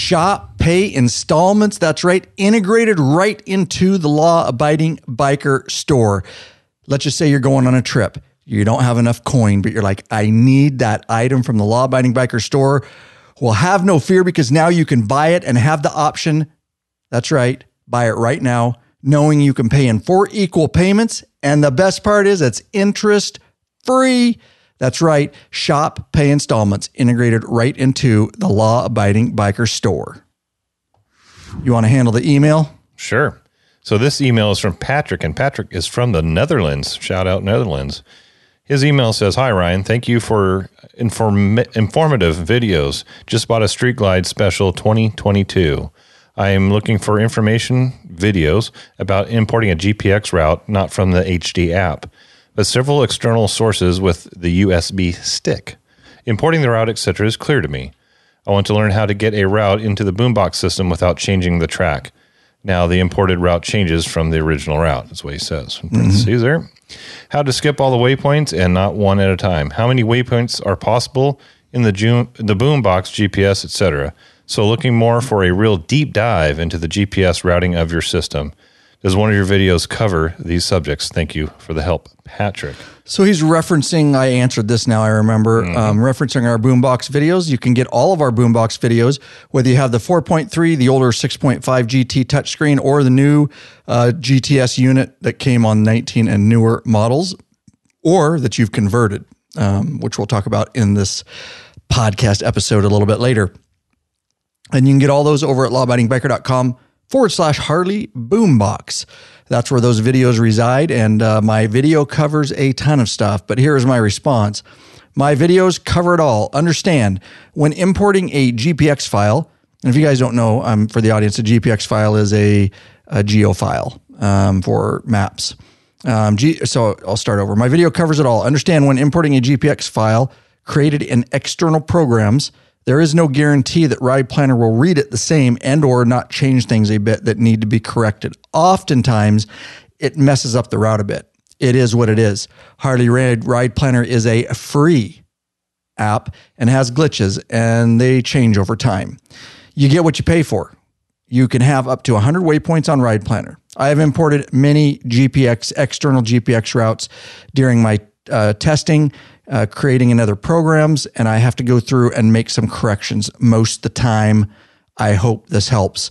Shop, pay installments. That's right. Integrated right into the law-abiding biker store. Let's just say you're going on a trip. You don't have enough coin, but you're like, I need that item from the law-abiding biker store. Well, have no fear, because now you can buy it and have the option. That's right. Buy it right now, knowing you can pay in 4 equal payments. And the best part is it's interest free. That's right. Shop, pay installments integrated right into the law-abiding biker store. You want to handle the email? Sure. So this email is from Patrick, and Patrick is from the Netherlands. Shout out Netherlands. His email says, "Hi, Ryan. Thank you for informative videos. Just bought a Street Glide Special 2022. I am looking for information videos about importing a GPX route, not from the HD app, but several external sources with the USB stick. Importing the route, etc. is clear to me. I want to learn how to get a route into the boombox system without changing the track. Now the imported route changes from the original route," is what he says. In parentheses there. "How to skip all the waypoints and not one at a time. How many waypoints are possible in the boombox, GPS, etc. So looking more for a real deep dive into the GPS routing of your system. Does one of your videos cover these subjects? Thank you for the help, Patrick." So he's referencing, I answered this now, I remember, referencing our Boombox videos. You can get all of our Boombox videos, whether you have the 4.3, the older 6.5 GT touchscreen, or the new GTS unit that came on 19 and newer models, or that you've converted, which we'll talk about in this podcast episode a little bit later. And you can get all those over at lawabidingbiker.com/Harley Boombox. That's where those videos reside, and my video covers a ton of stuff, but here's my response. My videos cover it all. Understand, when importing a GPX file, and if you guys don't know, for the audience, a GPX file is a geo file for maps. So I'll start over. My video covers it all. Understand, when importing a GPX file created in external programs, there is no guarantee that Ride Planner will read it the same and or not change things a bit that need to be corrected. Oftentimes, it messes up the route a bit. It is what it is. Harley Ride Planner is a free app and has glitches, and they change over time. You get what you pay for. You can have up to 100 waypoints on Ride Planner. I have imported many external GPX routes during my testing, creating in other programs, and I have to go through and make some corrections most of the time. I hope this helps.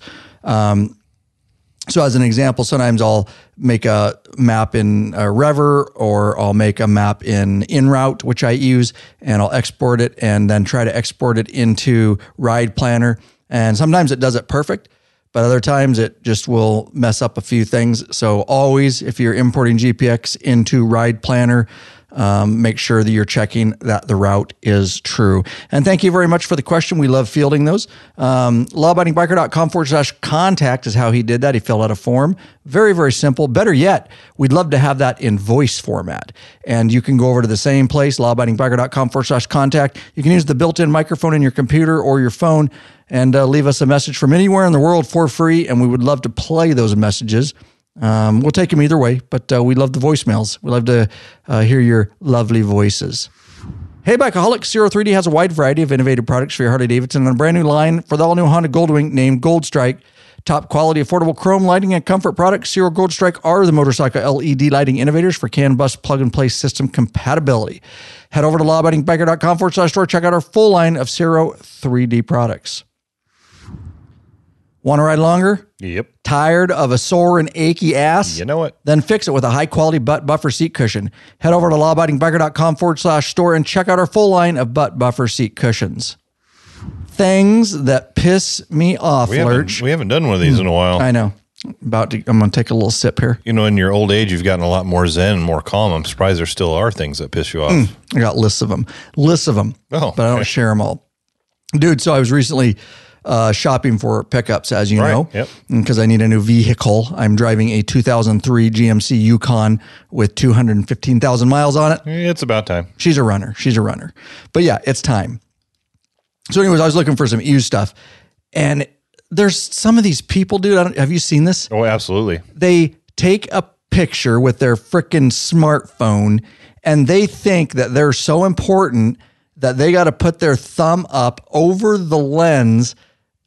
So as an example, sometimes I'll make a map in Rever, or I'll make a map in InRoute, which I use, and I'll export it and then try to export it into Ride Planner. And sometimes it does it perfect, but other times it just will mess up a few things. So always, if you're importing GPX into Ride Planner, make sure that you're checking that the route is true. And thank you very much for the question. We love fielding those. Lawabidingbiker.com/contact is how he did that. He filled out a form. Very, very simple. Better yet, we'd love to have that in voice format. And you can go over to the same place, lawabidingbiker.com/contact. You can use the built-in microphone in your computer or your phone and leave us a message from anywhere in the world for free. And we would love to play those messages. We'll take them either way, but we love the voicemails. We love to hear your lovely voices. Hey, Bikeaholic, Cicero 3D has a wide variety of innovative products for your Harley-Davidson and a brand new line for the all-new Honda Goldwing named Gold Strike. Top quality, affordable chrome lighting and comfort products. Cicero Gold Strike are the motorcycle LED lighting innovators for CAN bus plug-and-play system compatibility. Head over to lawabidingbiker.com/store. Check out our full line of Cicero 3D products. Want to ride longer? Yep. Tired of a sore and achy ass? You know it. Then fix it with a high-quality butt buffer seat cushion. Head over to lawabidingbiker.com/store and check out our full line of butt buffer seat cushions. Things that piss me off, Lurch. We haven't done one of these in a while. I know. I'm going to take a little sip here. You know, in your old age, you've gotten a lot more zen and more calm. I'm surprised there still are things that piss you off. I got lists of them. Oh, but I don't share them all. Dude, so I was recently shopping for pickups, as you know, because I need a new vehicle. I'm driving a 2003 GMC Yukon with 215,000 miles on it. It's about time. She's a runner. But yeah, it's time. So anyways, I was looking for some used stuff, and there's some of these people, dude, have you seen this? Oh, absolutely. They take a picture with their freaking smartphone, and they think that they're so important that they got to put their thumb up over the lens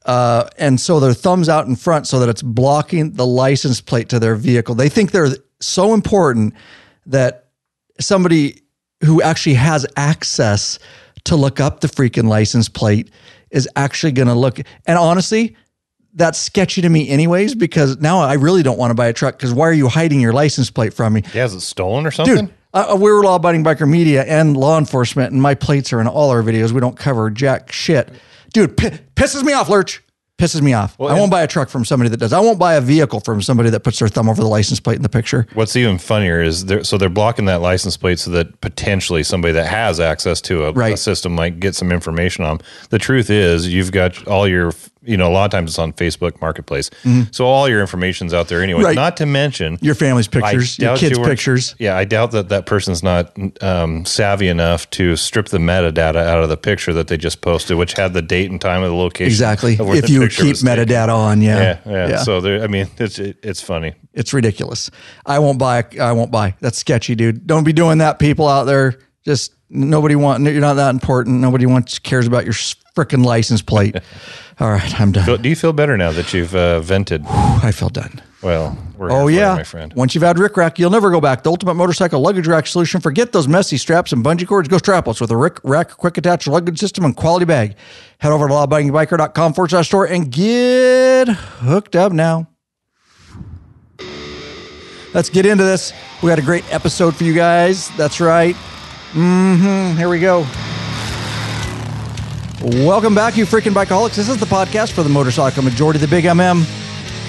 And so their thumb's out in front so that it's blocking the license plate to their vehicle. They think they're so important that somebody who actually has access to look up the freaking license plate is actually going to look. And honestly, that's sketchy to me anyways, because now I really don't want to buy a truck, because why are you hiding your license plate from me? Yeah, is it stolen or something? Dude, we're law-abiding biker media and law enforcement, and my plates are in all our videos. We don't cover jack shit. Dude, pisses me off, Lurch. Pisses me off. Well, I won't buy a truck from somebody that does. I won't buy a vehicle from somebody that puts their thumb over the license plate in the picture. What's even funnier is they're blocking that license plate so that potentially somebody that has access to a system might get some information on them. The truth is, you've got all your, a lot of times it's on Facebook Marketplace. Mm-hmm. So all your information's out there anyway. Right. Not to mention your family's pictures, your kids' pictures. Yeah, I doubt that person's not savvy enough to strip the metadata out of the picture that they just posted, which had the date and time of the location. Exactly. If you keep metadata on, yeah. So it's funny. It's ridiculous. I won't buy. That's sketchy, dude. Don't be doing that, people out there. Just you're not that important. Nobody cares about your frickin' license plate. All right, I'm done. Do you feel better now that you've vented? I feel done. Well, we're here for you, my friend. Once you've had Rick Rack, you'll never go back. The ultimate motorcycle luggage rack solution. Forget those messy straps and bungee cords. Go strapless with a Rick Rack quick attach luggage system and quality bag. Head over to lawabidingbiker.com/store and get hooked up now. Let's get into this. We got a great episode for you guys. That's right. Here we go. Welcome back, you freaking bikeaholics. This is the podcast for the motorcycle majority, the big MM.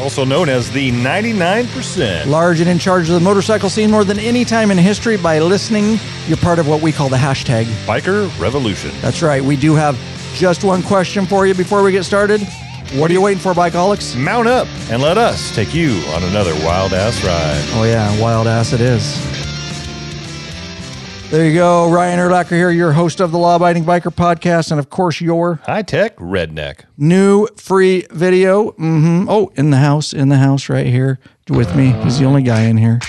Also known as the 99%. Large and in charge of the motorcycle scene more than any time in history. By listening, you're part of what we call the hashtag Biker Revolution. That's right. We do have just one question for you before we get started. What are you waiting for, bikeaholics? Mount up and let us take you on another wild-ass ride. Oh, yeah. Wild-ass it is. There you go. Ryan Erlacher here, your host of the Law Abiding Biker Podcast, and of course, your high-tech redneck. New free video. Oh, in the house right here with me. He's the only guy in here.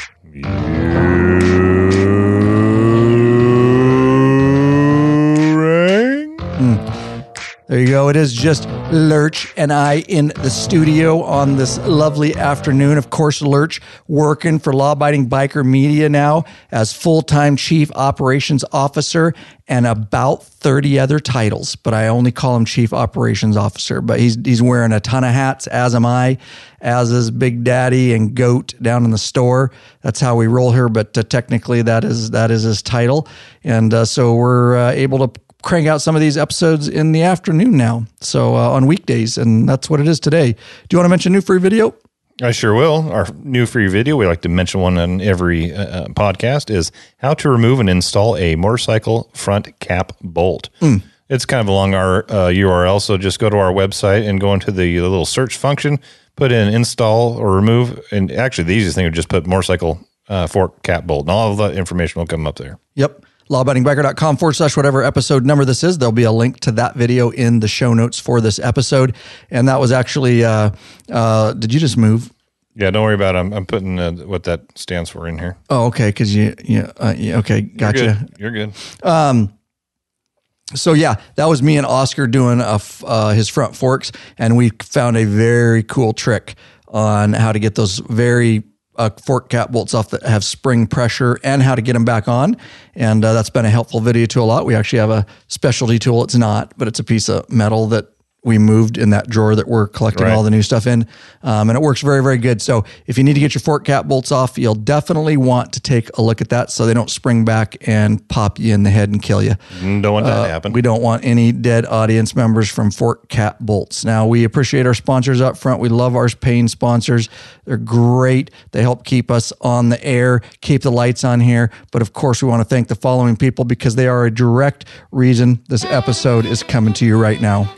There you go. It is just Lurch and I in the studio on this lovely afternoon. Of course, Lurch working for Law Abiding Biker Media now as full-time Chief Operations Officer and about 30 other titles. But I only call him Chief Operations Officer. But he's wearing a ton of hats, as am I, as is Big Daddy and Goat down in the store. That's how we roll here. But technically, that is his title. And so we're able to crank out some of these episodes in the afternoon now. So on weekdays, and that's what it is today. Do you want to mention new free video? I sure will. Our new free video, we like to mention one on every podcast, is how to remove and install a motorcycle front cap bolt. It's kind of a long URL, so just go to our website and go into the little search function, put in install or remove, and actually the easiest thing would just put motorcycle fork cap bolt, and all of the information will come up there. Yep. lawabidingbiker.com/whatever episode number this is. There'll be a link to that video in the show notes for this episode. And that was actually, did you just move? Yeah, don't worry about it. I'm putting what that stands for in here. Oh, okay. Because okay, gotcha. You're good. So yeah, that was me and Oscar doing his front forks, and we found a very cool trick on how to get those very fork cap bolts off that have spring pressure and how to get them back on. And that's been a helpful video to a lot. We actually have a specialty tool. It's not, but it's a piece of metal that we moved in that drawer that we're collecting all the new stuff in. And it works very, very good. So if you need to get your fork cap bolts off, you'll definitely want to take a look at that so they don't spring back and pop you in the head and kill you. Don't want that to happen. We don't want any dead audience members from fork cap bolts. Now, we appreciate our sponsors up front. We love our paying sponsors. They're great. They help keep us on the air, keep the lights on here. But of course, we want to thank the following people because they are a direct reason this episode is coming to you right now.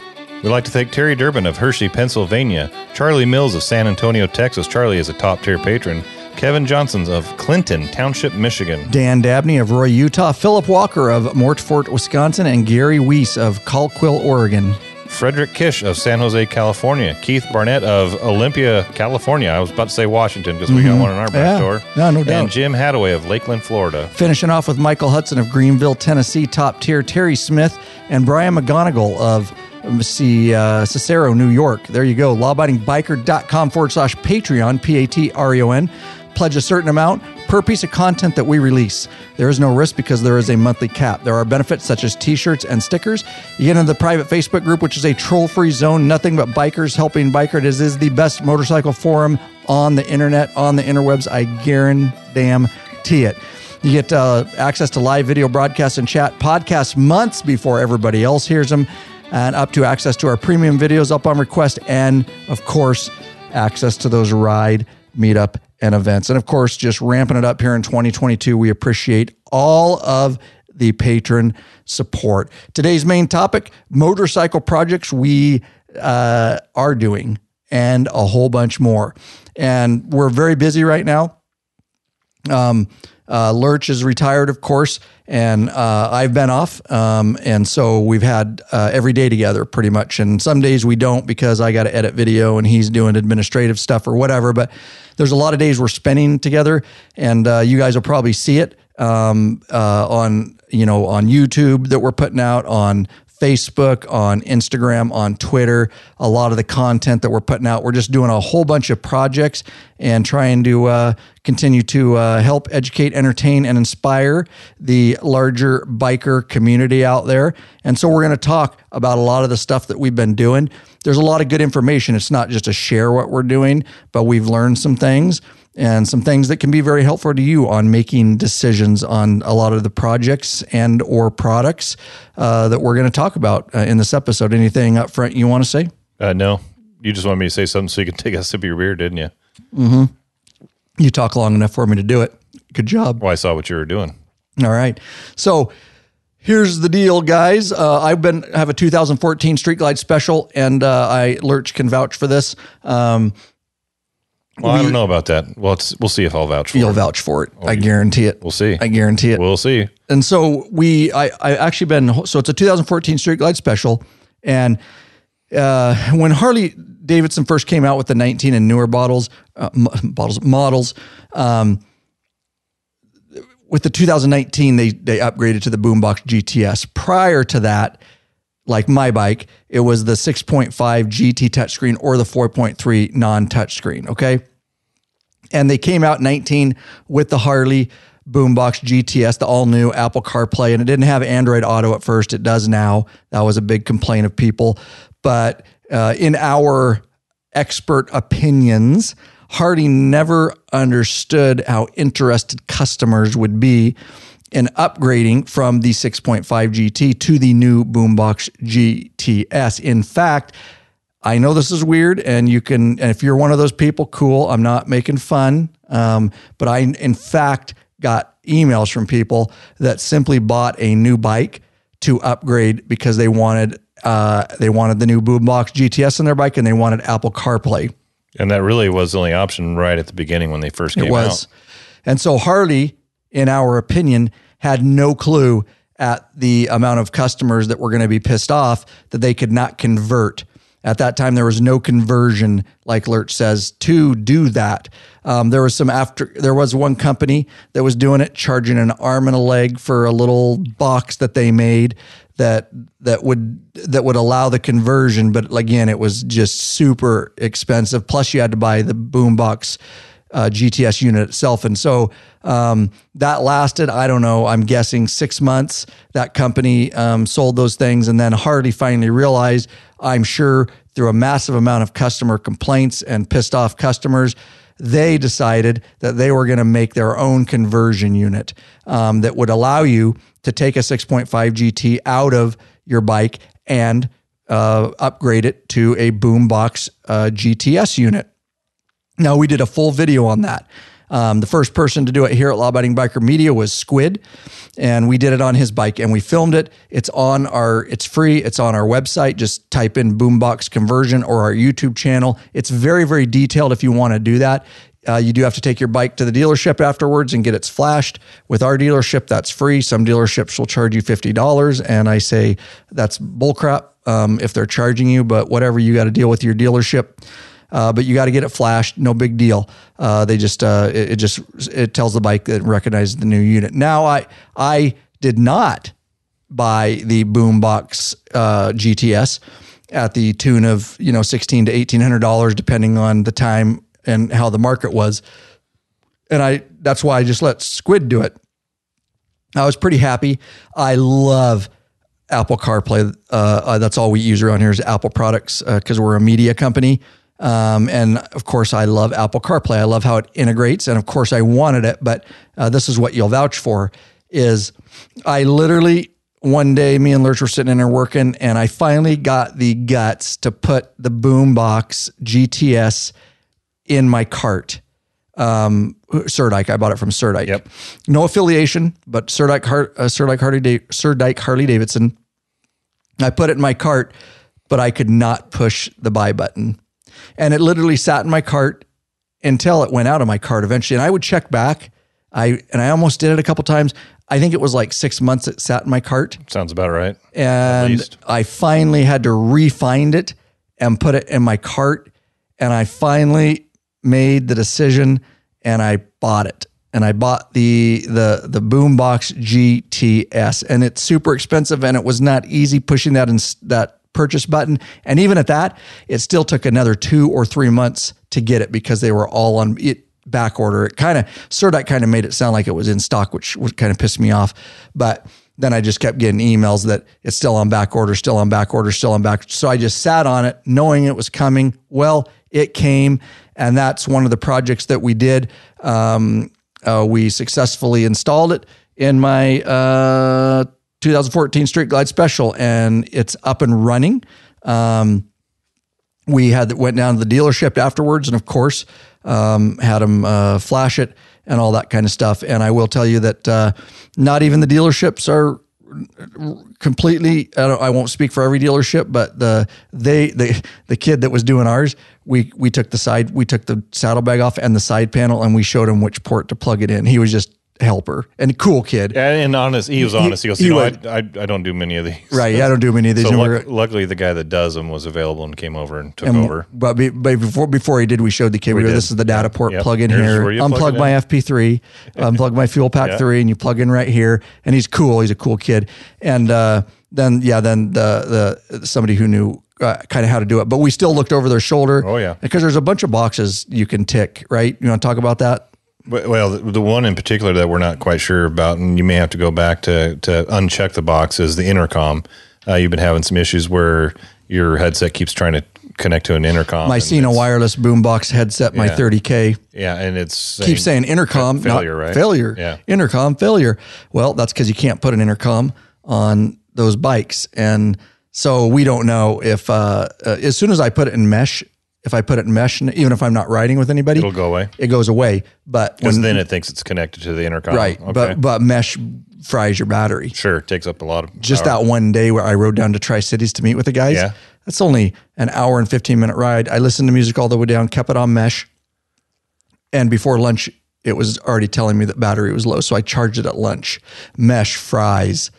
We'd like to thank Terry Durbin of Hershey, Pennsylvania, Charley Mills of San Antonio, Texas. Charlie is a top-tier patron. Kevin Johnsons of Clinton, Township, Michigan. Dan Dabney of Roy, Utah. Philip Walker of Montford, Wisconsin. And Gary Wiese of Coquille, Oregon. Fredrick Kish of San Jose, California. Keith Barnett of Olympia, California. I was about to say Washington because we got one in our back door. No doubt. And Jim Hadaway of Lakeland, Florida. Finishing off with Michael Hudson of Greenville, Tennessee. Top tier. Terry Smith and Brian McMonagle of see Cicero, New York. There you go. lawabidingbiker.com/Patreon, Patreon. Pledge a certain amount per piece of content that we release. There is no risk because there is a monthly cap. There are benefits such as t-shirts and stickers. You get into the private Facebook group, which is a troll-free zone, nothing but bikers helping biker. It is the best motorcycle forum on the internet, on the interwebs. I guarantee it. You get access to live video broadcasts and chat podcasts months before everybody else hears them, and up to access to our premium videos up on request, and of course, access to those ride, meetup, and events. And of course, just ramping it up here in 2022. We appreciate all of the patron support. Today's main topic, motorcycle projects we are doing, and a whole bunch more. And we're very busy right now. Lurch is retired, of course, and I've been off. And so we've had every day together pretty much. And some days we don't because I got to edit video and he's doing administrative stuff or whatever. But there's a lot of days we're spending together, and you guys will probably see it on YouTube that we're putting out, on Facebook, on Instagram, on Twitter. A lot of the content that we're putting out, we're just doing a whole bunch of projects and trying to continue to help educate, entertain, and inspire the larger biker community out there. And so we're going to talk about a lot of the stuff that we've been doing. There's a lot of good information. It's not just to share what we're doing, but we've learned some things, and some things that can be very helpful to you on making decisions on a lot of the projects and or products that we're going to talk about in this episode. Anything up front you want to say? No. You just wanted me to say something so you could take a sip of your beer, didn't you? Mm-hmm. You talk long enough for me to do it. Good job. Well, I saw what you were doing. All right. So here's the deal, guys. I have a 2014 Street Glide Special, and Lurch can vouch for this. Well, I don't know about that. Well, we'll see if I'll vouch for it. You'll vouch for it. I guarantee it. We'll see. I guarantee it. We'll see. And so so it's a 2014 Street Glide Special. And when Harley Davidson first came out with the 19 and newer models, with the 2019, they upgraded to the Boombox GTS. Prior to that, like my bike, it was the 6.5 GT touchscreen or the 4.3 non-touchscreen, okay? And they came out 19 with the Harley Boombox GTS, the all-new Apple CarPlay, and it didn't have Android Auto at first. It does now. That was a big complaint of people. But in our expert opinions, Harley never understood how interested customers would be in upgrading from the 6.5 GT to the new Boombox GTS. In fact, I know this is weird, and if you're one of those people, cool. I'm not making fun. But I, in fact, got emails from people that simply bought a new bike to upgrade because they wanted the new Boombox GTS in their bike, and they wanted Apple CarPlay. And that really was the only option right at the beginning when they first came out. And so Harley, in our opinion, had no clue at the amount of customers that were going to be pissed off that they could not convert. At that time, there was no conversion, like Lurch says, to do that. There was one company that was doing it, charging an arm and a leg for a little box that they made that would allow the conversion. But again, it was just super expensive. Plus, you had to buy the Boombox GTS unit itself. And so that lasted, I don't know, I'm guessing 6 months. That company sold those things. And then Harley finally realized, I'm sure through a massive amount of customer complaints and pissed off customers, they decided that they were going to make their own conversion unit that would allow you to take a 6.5 GT out of your bike and upgrade it to a Boombox GTS unit. Now, we did a full video on that. The first person to do it here at Law Abiding Biker Media was Squid, and we did it on his bike, and we filmed it. It's free. It's on our website. Just type in Boombox conversion or our YouTube channel. It's very, very detailed if you want to do that. You do have to take your bike to the dealership afterwards and get it flashed. With our dealership, that's free. Some dealerships will charge you $50, and I say that's bullcrap if they're charging you, but whatever, you got to deal with your dealership. But you got to get it flashed. No big deal. They just it tells the bike that it recognizes the new unit. Now, I did not buy the Boombox GTS. at the tune of, $1,600 to $1,800, depending on the time and how the market was. And that's why I just let Squid do it. I was pretty happy. I love Apple CarPlay. That's all we use around here is Apple products because we're a media company. And of course, I love Apple CarPlay. I love how it integrates. And of course, I wanted it. But this is what you'll vouch for is I literally, one day, me and Lurch were sitting in there working, and I finally got the guts to put the Boombox GTS in my cart. Surdike. I bought it from Surdike. Yep. No affiliation, but Surdike Harley Davidson. I put it in my cart, but I could not push the buy button. And it literally sat in my cart until it went out of my cart eventually. And I would check back. I almost did it a couple times. I think it was like 6 months it sat in my cart. Sounds about right. And I finally had to re-find it and put it in my cart. And I finally made the decision and I bought it. And I bought the Boombox GTS, and it's super expensive, and it was not easy pushing that purchase button. And even at that, it still took another 2 or 3 months to get it because they were all on back order. Surdike kind of made it sound like it was in stock, which kind of pissed me off. But then I just kept getting emails that it's still on back order, still on back order, still on back. So I just sat on it knowing it was coming. Well, it came, and that's one of the projects that we did. We successfully installed it in my 2014 Street Glide Special, and it's up and running. We went down to the dealership afterwards, and of course, had them flash it and all that kind of stuff. And I will tell you that not even the dealerships are completely. I won't speak for every dealership, but the kid that was doing ours, we took the saddlebag off and the side panel, and we showed him which port to plug it in. He was just a helper and a cool kid. And honest, he was honest. He goes, I don't do many of these. Right, I don't do many of these. So luckily, the guy that does them was available and came over and took over. But before he did, we showed the kid. This is the data port. Yep. Plug in here. Unplug my FP3. Unplug my Fuel Pack 3, and you plug in right here. And he's cool. He's a cool kid. And then the somebody who knew kind of how to do it. But we still looked over their shoulder. Oh yeah, because there's a bunch of boxes you can tick. Right? You want to talk about that? Well, the one in particular that we're not quite sure about, and you may have to go back to uncheck the box, is the intercom. You've been having some issues where your headset keeps trying to connect to an intercom. My Sena wireless boombox headset, my 30K. Yeah, and it's keeps saying intercom failure, right? Failure. Yeah, intercom failure. Well, that's because you can't put an intercom on those bikes, and so we don't know if as soon as I put it in mesh. If I put it in mesh, even if I'm not riding with anybody, it'll go away. It goes away. But then it thinks it's connected to the intercom. Right. Okay. But mesh fries your battery. Sure. It takes up a lot of just power. That one day where I rode down to Tri-Cities to meet with the guys. Yeah. That's only an hour and 15-minute ride. I listened to music all the way down, kept it on mesh. And before lunch, it was already telling me that battery was low. So I charged it at lunch. Mesh fries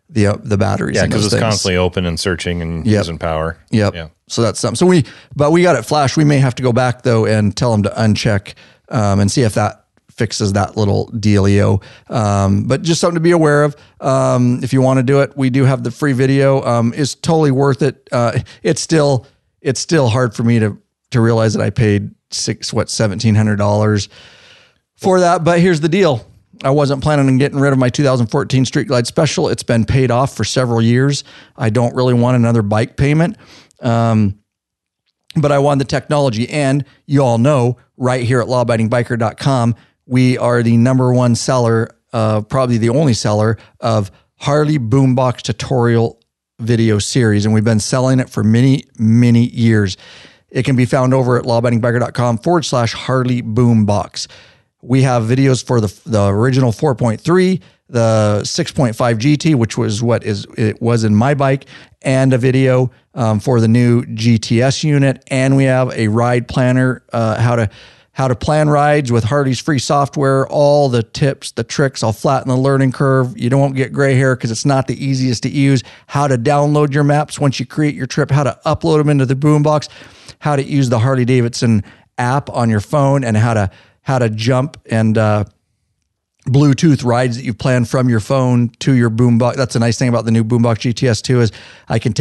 the batteries. Yeah, because it's constantly open and searching and using power. Yep. Yeah. So that's something. So we got it flashed. We may have to go back though and tell them to uncheck and see if that fixes that little dealio. But just something to be aware of. If you want to do it, we do have the free video. It's totally worth it. It's still hard for me to realize that I paid $1,700 for that. But here's the deal. I wasn't planning on getting rid of my 2014 Street Glide Special. It's been paid off for several years. I don't really want another bike payment. But I wanted the technology, and you all know right here at lawabidingbiker.com, we are the number one seller, probably the only seller of Harley Boombox tutorial video series. And we've been selling it for many, many years. It can be found over at lawabidingbiker.com/Harley Boombox. We have videos for the original 4.3, the 6.5 GT, which was it was in my bike, and a video for the new GTS unit. And we have a ride planner, how to plan rides with Harley's free software, all the tips, the tricks. I'll flatten the learning curve. You don't get gray hair because it's not the easiest to use. How to download your maps once you create your trip, how to upload them into the Boombox, how to use the Harley Davidson app on your phone, and how to jump and Bluetooth rides that you've planned from your phone to your Boombox. That's a nice thing about the new Boombox GTS too, is I can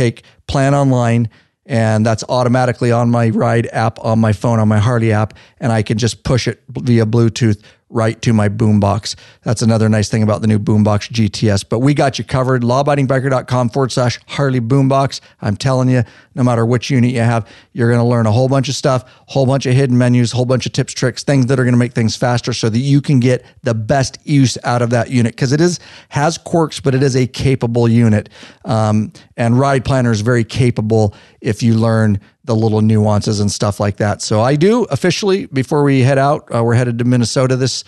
plan online and that's automatically on my ride app on my phone, on my Harley app, and I can just push it via Bluetooth right to my boombox. That's another nice thing about the new boombox GTS. But we got you covered. lawabidingbiker.com/Harley boombox. I'm telling you, no matter which unit you have, you're going to learn a whole bunch of stuff, whole bunch of hidden menus, whole bunch of tips, tricks, things that are going to make things faster so that you can get the best use out of that unit, because it has quirks, but it is a capable unit. And Ride Planner is very capable if you learn the little nuances and stuff like that. So I do officially, before we head out, we're headed to Minnesota this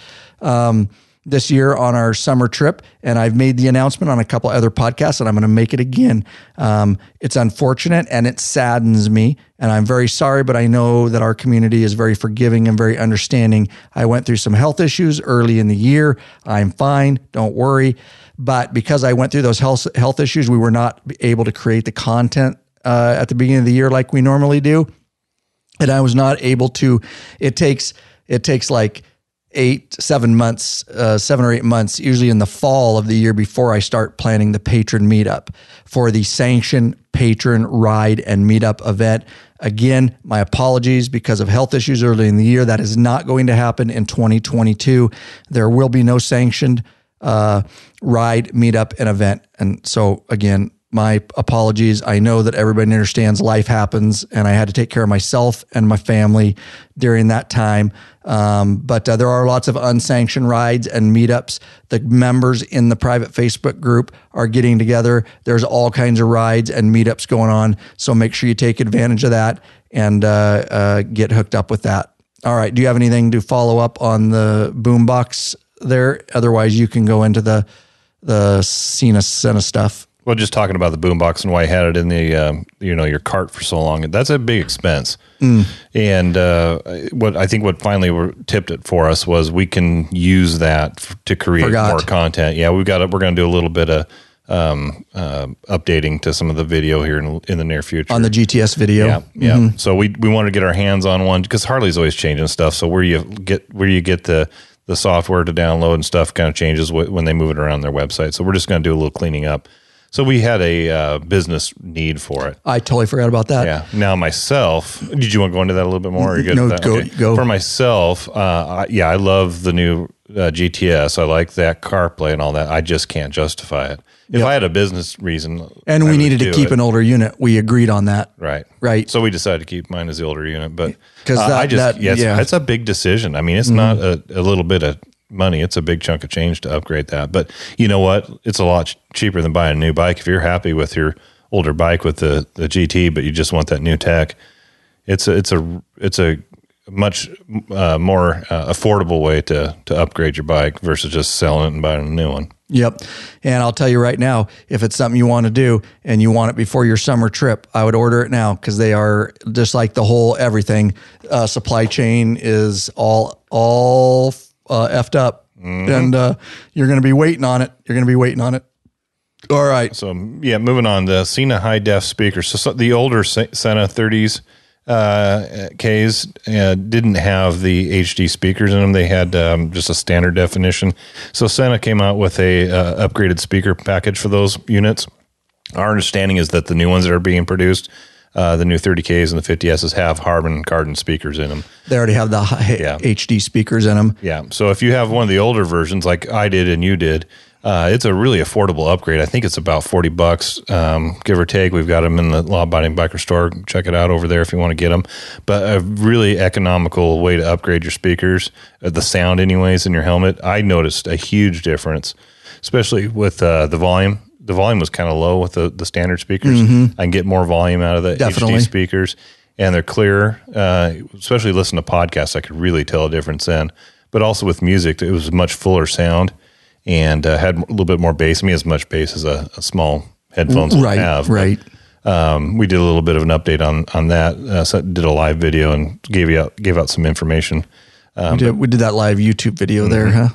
year on our summer trip, and I've made the announcement on a couple other podcasts, and I'm going to make it again. It's unfortunate and it saddens me, and I'm very sorry, but I know that our community is very forgiving and very understanding. I went through some health issues early in the year. I'm fine, don't worry. But because I went through those health issues, we were not able to create the content at the beginning of the year like we normally do. And I was not able to. It takes like 7 months, 7 or 8 months, usually in the fall of the year, before I start planning the patron meetup for the sanctioned patron ride and meetup event. Again, my apologies because of health issues early in the year. That is not going to happen in 2022. There will be no sanctioned ride, meetup, and event. And so again, my apologies. I know that everybody understands life happens, and I had to take care of myself and my family during that time. But there are lots of unsanctioned rides and meetups. The members in the private Facebook group are getting together. There's all kinds of rides and meetups going on. So make sure you take advantage of that and get hooked up with that. All right. Do you have anything to follow up on the boombox there? Otherwise, you can go into the Sena stuff. Well, just talking about the boombox and why I had it in the your cart for so long, that's a big expense. And what finally tipped it for us was we can use that to create more content. Yeah, we're going to do a little bit of updating to some of the video here in the near future on the GTS video. Yeah, yeah. Mm-hmm. So we wanted to get our hands on one because Harley's always changing stuff. So where you get the software to download and stuff kind of changes when they move it around their website. So we're just going to do a little cleaning up. So we had a business need for it. I totally forgot about that. Yeah. Now myself, did you want to go into that a little bit more? Are you good with that? Go. For myself, I love the new GTS. I like that CarPlay and all that. I just can't justify it. If I had a business reason, and we needed to keep an older unit, we agreed on that. Right. So we decided to keep mine as the older unit, but because it's a big decision. I mean, it's not a little bit of money. It's a big chunk of change to upgrade that. But you know what? It's a lot cheaper than buying a new bike. If you're happy with your older bike with the GT, but you just want that new tech, it's a much more affordable way to upgrade your bike versus just selling it and buying a new one. Yep. And I'll tell you right now, if it's something you want to do and you want it before your summer trip, I would order it now, because they are just like the whole everything. Supply chain is all effed up, and you're going to be waiting on it. All right. So yeah, moving on. The Sena high def speakers. So the older Sena 30s Ks didn't have the HD speakers in them. They had just a standard definition. So Sena came out with a upgraded speaker package for those units. Our understanding is that the new ones that are being produced, the new 30Ks and the 50Ss, have Harman Kardon speakers in them. They already have the HD speakers in them. Yeah. So if you have one of the older versions like I did and you did, it's a really affordable upgrade. I think it's about $40, give or take. We've got them in the Law Abiding Biker store. Check it out over there if you want to get them. But a really economical way to upgrade your speakers, the sound anyways, in your helmet. I noticed a huge difference, especially with the volume. The volume was kind of low with the standard speakers. I can get more volume out of the HD speakers, and they're clearer. Especially listening to podcasts, I could really tell a difference then. But also with music, it was much fuller sound and had a little bit more bass. I mean, as much bass as a small headphones would have. Right. We did a little bit of an update on that. So did a live video and gave out some information. We did that live YouTube video there, huh?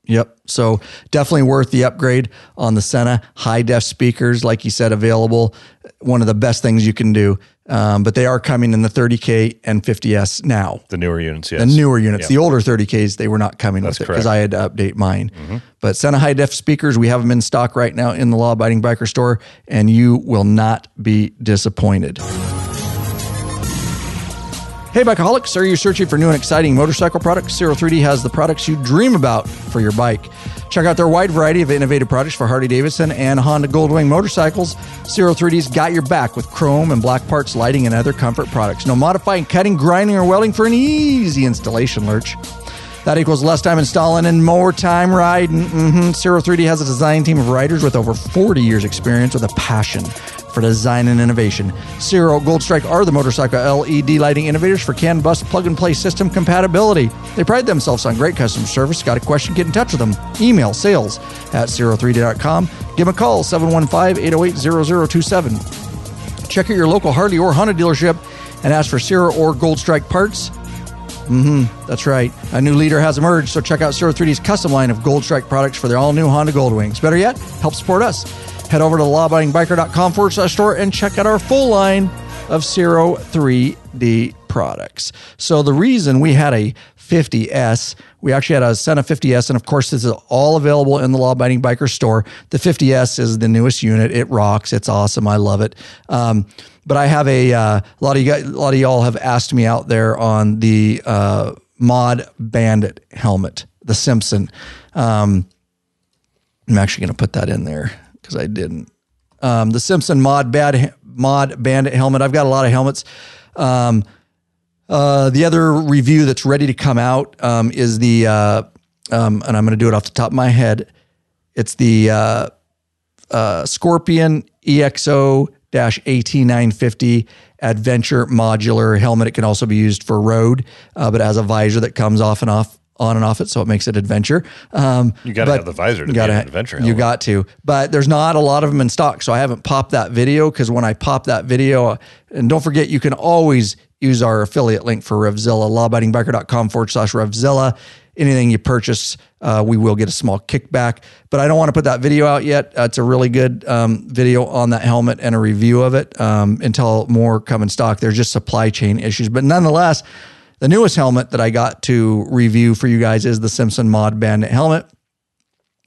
Yep. So definitely worth the upgrade on the Sena high def speakers. Like you said, available. One of the best things you can do. But they are coming in the 30K and 50S now. The newer units, yes. The newer units. Yep. The older 30Ks, they were not coming with it because I had to update mine. But Sena high def speakers, we have them in stock right now in the Law Abiding Biker store, and you will not be disappointed. Hey, bikeaholics, are you searching for new and exciting motorcycle products? Cicero 3D has the products you dream about for your bike. Check out their wide variety of innovative products for Harley-Davidson and Honda Goldwing motorcycles. Cicero 3D's got your back with chrome and black parts, lighting, and other comfort products. No modifying, cutting, grinding, or welding for an easy installation, Lurch. That equals less time installing and more time riding. Cicero 3D has a design team of riders with over 40 years experience with a passion for design and innovation. Cicero Gold Strike are the motorcycle LED lighting innovators for CAN bus plug-and-play system compatibility. They pride themselves on great customer service. Got a question? Get in touch with them. Email sales@cicero3d.com. Give them a call, 715-808-0027. Check out your local Harley or Honda dealership and ask for Cicero or Gold Strike parts. That's right. A new leader has emerged, so check out Cicero 3D's custom line of Gold Strike products for their all-new Honda Goldwings. Better yet, help support us. Head over to lawabidingbiker.com/store and check out our full line of Cicero 3D products. So the reason we had a 50S, we actually had a Senna 50S, and of course this is all available in the Law Abiding Biker store. The 50S is the newest unit. It rocks. It's awesome. I love it. But I have a lot of y'all have asked me out there on the Mod Bandit helmet, the Simpson. I'm actually going to put that in there because I didn't. The Simpson Mod Bandit helmet. I've got a lot of helmets. The other review that's ready to come out is the, and I'm going to do it off the top of my head. It's the Scorpion EXO-AT950 Adventure Modular helmet. It can also be used for road, but it has a visor that comes on and off it, so it makes it adventure. You got to have the visor to be an adventure helmet. You got to. But there's not a lot of them in stock, so I haven't popped that video, because when I pop that video, and don't forget, you can always use our affiliate link for Revzilla, lawabidingbiker.com/Revzilla. Anything you purchase, we will get a small kickback. But I don't want to put that video out yet. It's a really good video on that helmet and a review of it until more come in stock. There's just supply chain issues. But nonetheless, the newest helmet that I got to review for you guys is the Simpson Mod Bandit helmet.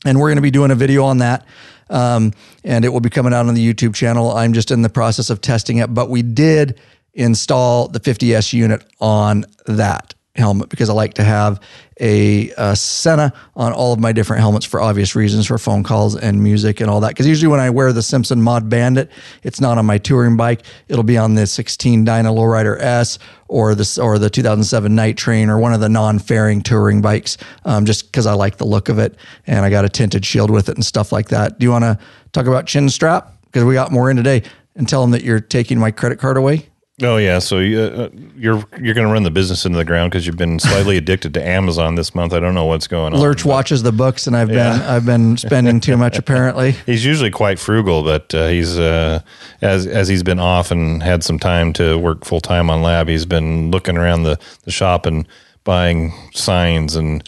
And we're going to be doing a video on that. And it will be coming out on the YouTube channel. I'm just in the process of testing it. But we did install the 50S unit on that helmet because I like to have a Senna on all of my different helmets for obvious reasons, for phone calls and music and all that. Because usually when I wear the Simpson Mod Bandit, it's not on my touring bike. It'll be on the 16 Dyna Lowrider S or the 2007 Night Train or one of the non-fairing touring bikes, just because I like the look of it, and I got a tinted shield with it and stuff like that. Do you want to talk about chin strap? Because we got more in today, and tell them that you're taking my credit card away. Oh yeah, so you're going to run the business into the ground because you've been slightly addicted to Amazon this month. I don't know what's going on. Lurch watches the books, and I've been spending too much apparently. He's usually quite frugal, but he's as he's been off and had some time to work full time on lab, he's been looking around the shop and buying signs and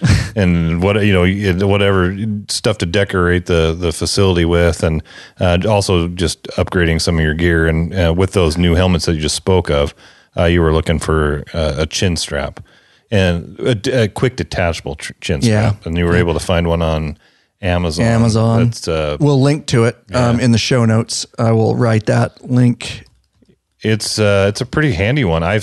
whatever stuff to decorate the facility with, and also just upgrading some of your gear. And with those new helmets that you just spoke of, you were looking for a chin strap and a quick detachable chin strap, and you were able to find one on Amazon. We'll link to it in the show notes. I will write that link. It's a pretty handy one. I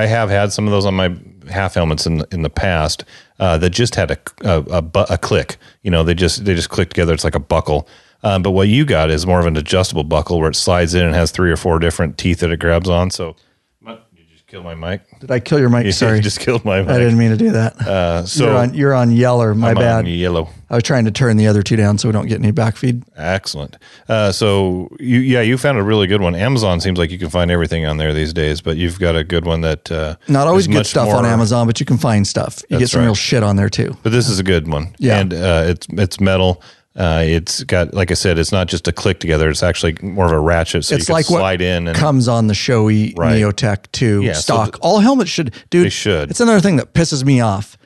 have had some of those on my half helmets in the past that just had a click. They just click together. It's like a buckle. But what you got is more of an adjustable buckle where it slides in and has 3 or 4 different teeth that it grabs on. So you just killed my mic. Did I kill your mic? Sorry, you just killed my mic. I didn't mean to do that. So you're on yeller. My bad. On yellow. I was trying to turn the other 2 down so we don't get any back feed. Excellent. So you found a really good one. Amazon seems like you can find everything on there these days, but you've got a good one that not always good stuff on Amazon, but you can find stuff. You get some real shit on there too. But this is a good one. Yeah, and it's metal. It's got, like I said, it's not just a click together. It's actually more of a ratchet, so it's you can like slide in. And comes on the Shoei Neotech 2 stock. So all helmets should, dude. They should. It's another thing that pisses me off.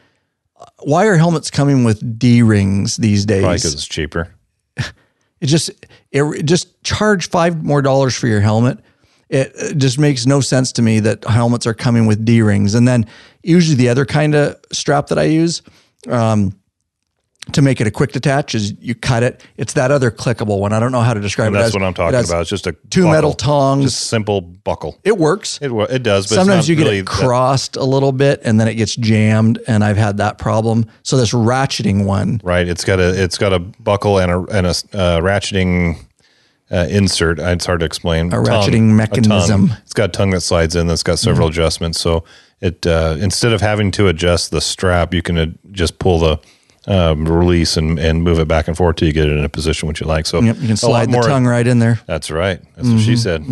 Why are helmets coming with D-rings these days? Probably because it's cheaper. It just charge $5 more for your helmet. It just makes no sense to me that helmets are coming with D-rings. And then usually the other kind of strap that I use, to make it a quick detach is you cut it. It's that other clickable one. I don't know how to describe and it. That's what I'm talking about. It's just a two buckle. metal tongs. Just simple buckle. It works. It does, but sometimes it's not you get really it crossed a little bit and then it gets jammed, and I've had that problem. So this ratcheting one, right? It's got a buckle and a ratcheting insert. It's hard to explain. Ratcheting mechanism. It's got a tongue that slides in. That's got several adjustments. So it instead of having to adjust the strap, you can just pull the release and move it back and forth till you get it in a position which you like. So you can slide the tongue right in there. That's right. That's what she said.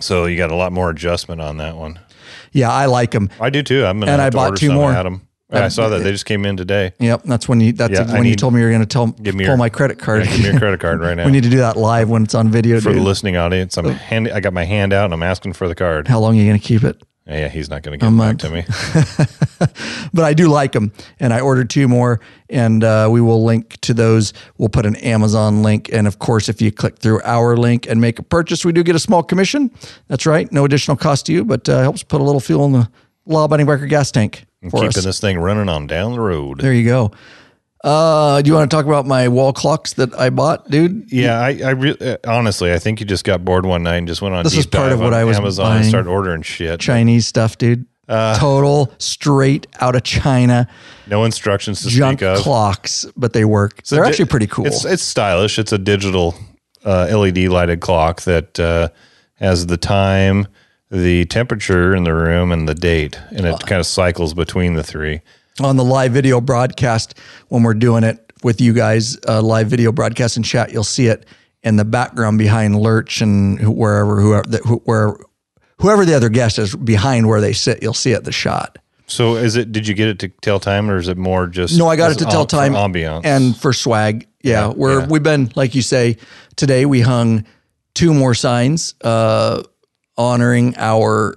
So you got a lot more adjustment on that one. Yeah, I like them. I do too. I'm gonna and have I to bought order 2 some. more. I had them. I saw that they just came in today. Yep, that's when you. You told me you were going to pull my credit card. Yeah, give me your credit card right now. We need to do that live when it's on video. For the listening audience, I got my hand out and I'm asking for the card. How long are you going to keep it? Yeah, he's not going to give it back to me. But I do like them, and I ordered 2 more, and we will link to those. We'll put an Amazon link, and of course, if you click through our link and make a purchase, we do get a small commission. That's right, no additional cost to you, but helps put a little fuel in the law-abiding biker gas tank for us. Keeping this thing running on down the road. There you go. Do you want to talk about my wall clocks that I bought, dude? Yeah, I honestly, I think you just got bored one night and just went on. This is part of what I was Amazon buying. And started ordering shit. Chinese stuff, dude. Total straight out of China. No instructions to junk speak of. Clocks, but they work. They're actually pretty cool. It's stylish. It's a digital LED lighted clock that has the time, the temperature in the room, and the date, and it kind of cycles between the 3. On the live video broadcast, when we're doing it with you guys, live video broadcast and chat, you'll see it in the background behind Lurch and whoever the other guest is behind where they sit. You'll see it, the shot. So did you get it to tell time, or is it more just? No, I got it to tell time, ambiance and for swag. Yeah, we've been, like you say, today we hung 2 more signs honoring our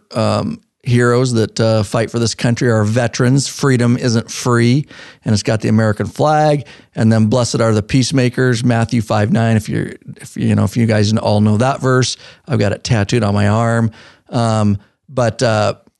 heroes that fight for this country, our veterans. Freedom isn't free, and it's got the American flag. And then, blessed are the peacemakers, Matthew 5:9. If you guys all know that verse, I've got it tattooed on my arm. And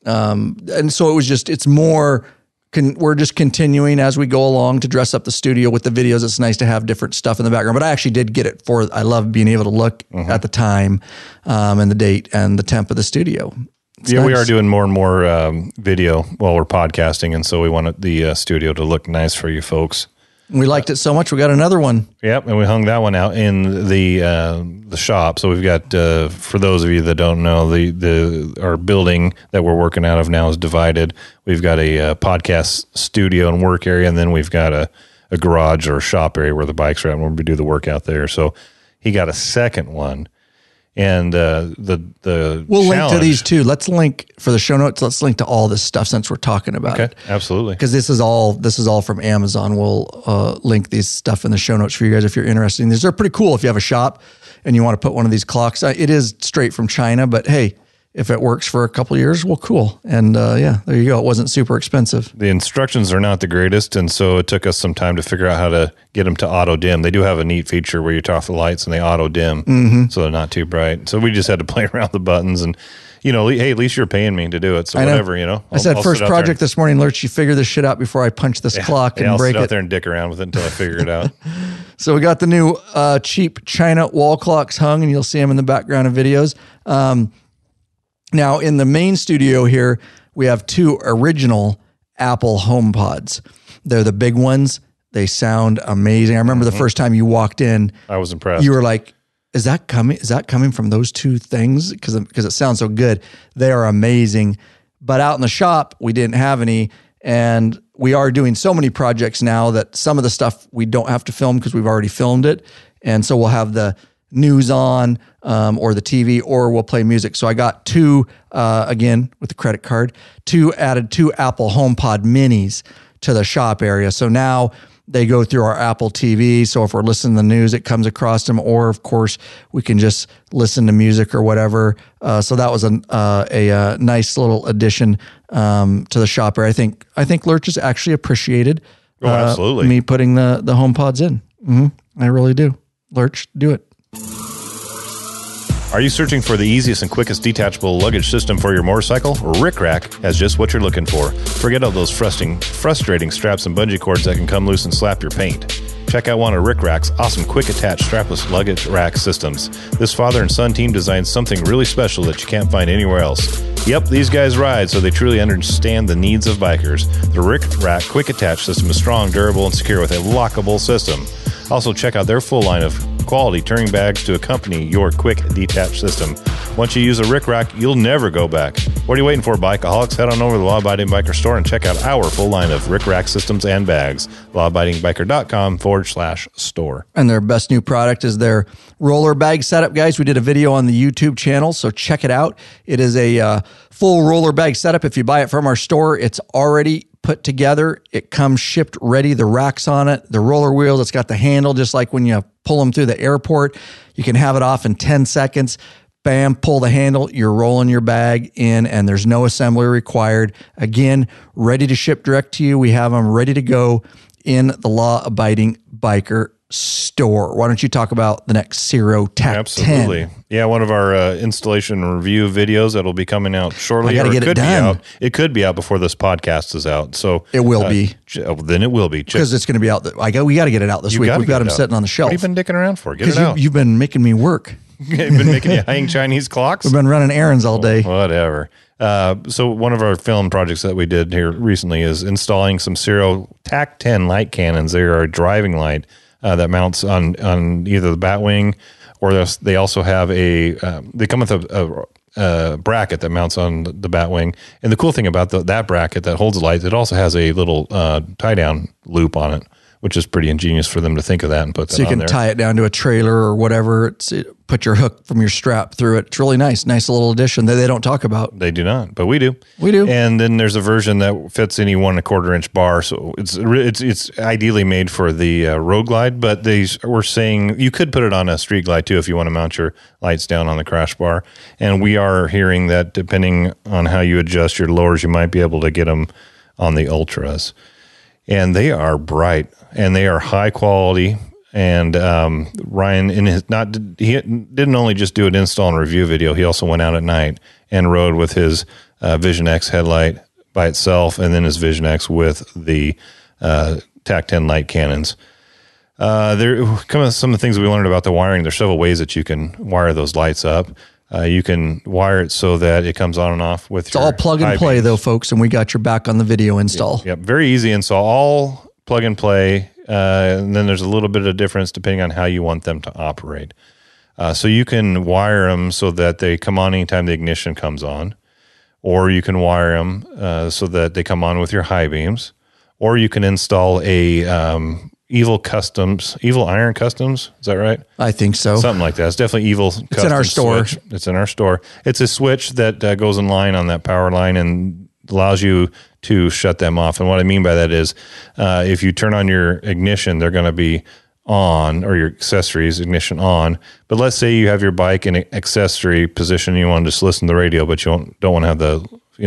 so it was it's more. We're just continuing as we go along to dress up the studio with the videos. It's nice to have different stuff in the background, but I actually did get it I love being able to look at the time and the date and the temp of the studio. It's nice. We are doing more and more video while we're podcasting, and so we want the studio to look nice for you folks. We liked it so much, we got another one. Yep, and we hung that one out in the shop. So we've got, for those of you that don't know, our building that we're working out of now is divided. We've got a podcast studio and work area, and then we've got a garage or shop area where the bikes are at, and we do the workout there. So he got a second one. And we'll link to these too. Let's link for the show notes. Let's link to all this stuff since we're talking about it. Absolutely. Because this is all from Amazon. We'll link these stuff in the show notes for you guys if you're interested in these. They're pretty cool if you have a shop and you want to put one of these clocks. It is straight from China, but hey, if it works for a couple of years, well, cool. And there you go. It wasn't super expensive. The instructions are not the greatest, and so it took us some time to figure out how to get them to auto dim. They do have a neat feature where you turn off the lights and they auto dim, so they're not too bright. So we just had to play around the buttons, and hey, at least you're paying me to do it. So whatever, I said I'll first project this morning, Lurch, you figure this shit out before I punch this clock and break it. I'll sit out there and dick around with it until I figure it out. So we got the new cheap China wall clocks hung, and you'll see them in the background of videos. Now, in the main studio here, we have 2 original Apple HomePods. They're the big ones. They sound amazing. I remember the first time you walked in, I was impressed. You were like, "Is that coming from those 2 things?" Because it sounds so good. They are amazing. But out in the shop, we didn't have any, and we are doing so many projects now that some of the stuff we don't have to film because we've already filmed it, and so we'll have the news on or the TV, or we'll play music. So I got 2, again, with the credit card, added 2 Apple HomePod minis to the shop area. So now they go through our Apple TV. So if we're listening to the news, it comes across them, or of course we can just listen to music or whatever. So that was a nice little addition to the shop area. I think Lurch has actually appreciated absolutely me putting the HomePods in. I really do. Lurch, do it. Are you searching for the easiest and quickest detachable luggage system for your motorcycle? Rick Rack has just what you're looking for. Forget all those frustrating straps and bungee cords that can come loose and slap your paint. Check out one of Rick Rack's awesome quick attach strapless luggage rack systems. This father and son team designed something really special that you can't find anywhere else. Yep, these guys ride, so they truly understand the needs of bikers. The Rick Rack quick attach system is strong, durable, and secure with a lockable system. Also, check out their full line of quality touring bags to accompany your quick detach system. Once you use a Rick Rack, you'll never go back. What are you waiting for, bikeaholics? Head on over to the Law Abiding Biker store and check out our full line of Rick Rack systems and bags. lawabidingbiker.com/store. And their best new product is their roller bag setup, guys. We did a video on the YouTube channel, so check it out. It is a full roller bag setup. If you buy it from our store, it's already put together. It comes shipped ready. The rack's on it, the roller wheels. It's got the handle, just like when you pull them through the airport. You can have it off in 10 seconds. Bam, pull the handle, you're rolling your bag in, and there's no assembly required. Again, ready to ship direct to you. We have them ready to go in the Law Abiding Biker store. Why don't you talk about the next Cicero TAC 10? Absolutely. Yeah, one of our installation review videos that'll be coming out shortly. I got to get it done. It could be out before this podcast is out. So it will be. Then it will be. Because it's going to be out. We got to get it out this week. We've got them sitting on the shelf. What have you been dicking around for? Get it out. You've been making me work. You've been making you hang Chinese clocks? We've been running errands all day. Whatever. So one of our film projects that we did here recently is installing some Cicero TAC 10 light cannons. They are a driving light that mounts on either the Batwing, or they also have they come with a bracket that mounts on the Batwing. And the cool thing about that bracket that holds the light, it also has a little tie-down loop on it, which is pretty ingenious for them to think of that and put that on there. So you can tie it down to a trailer or whatever. Put your hook from your strap through it. It's really nice. Nice little addition that they don't talk about. They do not, but we do. We do. And then there's a version that fits any 1 1/4 inch bar. So it's ideally made for the road glide, but they were saying you could put it on a street glide too if you want to mount your lights down on the crash bar. And we are hearing that depending on how you adjust your lowers, you might be able to get them on the Ultras. And they are bright and they are high quality. And Ryan, he didn't only just do an install and review video. He also went out at night and rode with his Vision X headlight by itself, and then his Vision X with the TAC 10 light cannons. There come some of the things we learned about the wiring. There's several ways that you can wire those lights up. You can wire it so that it comes on and off with it's all plug and play, though, folks, and we got your back on the video install. Yep, very easy install. All plug and play. And then there's a little bit of difference depending on how you want them to operate. So you can wire them so that they come on anytime the ignition comes on, or you can wire them so that they come on with your high beams, or you can install a Evil Iron Customs. Is that right? I think so. Something like that. It's definitely Evil Customs. It's in our store. Switch. It's in our store. It's a switch that goes in line on that power line and allows you to shut them off. And what I mean by that is if you turn on your ignition, they're going to be on, or your accessories, ignition on. But let's say you have your bike in an accessory position and you want to just listen to the radio, but you don't want to have the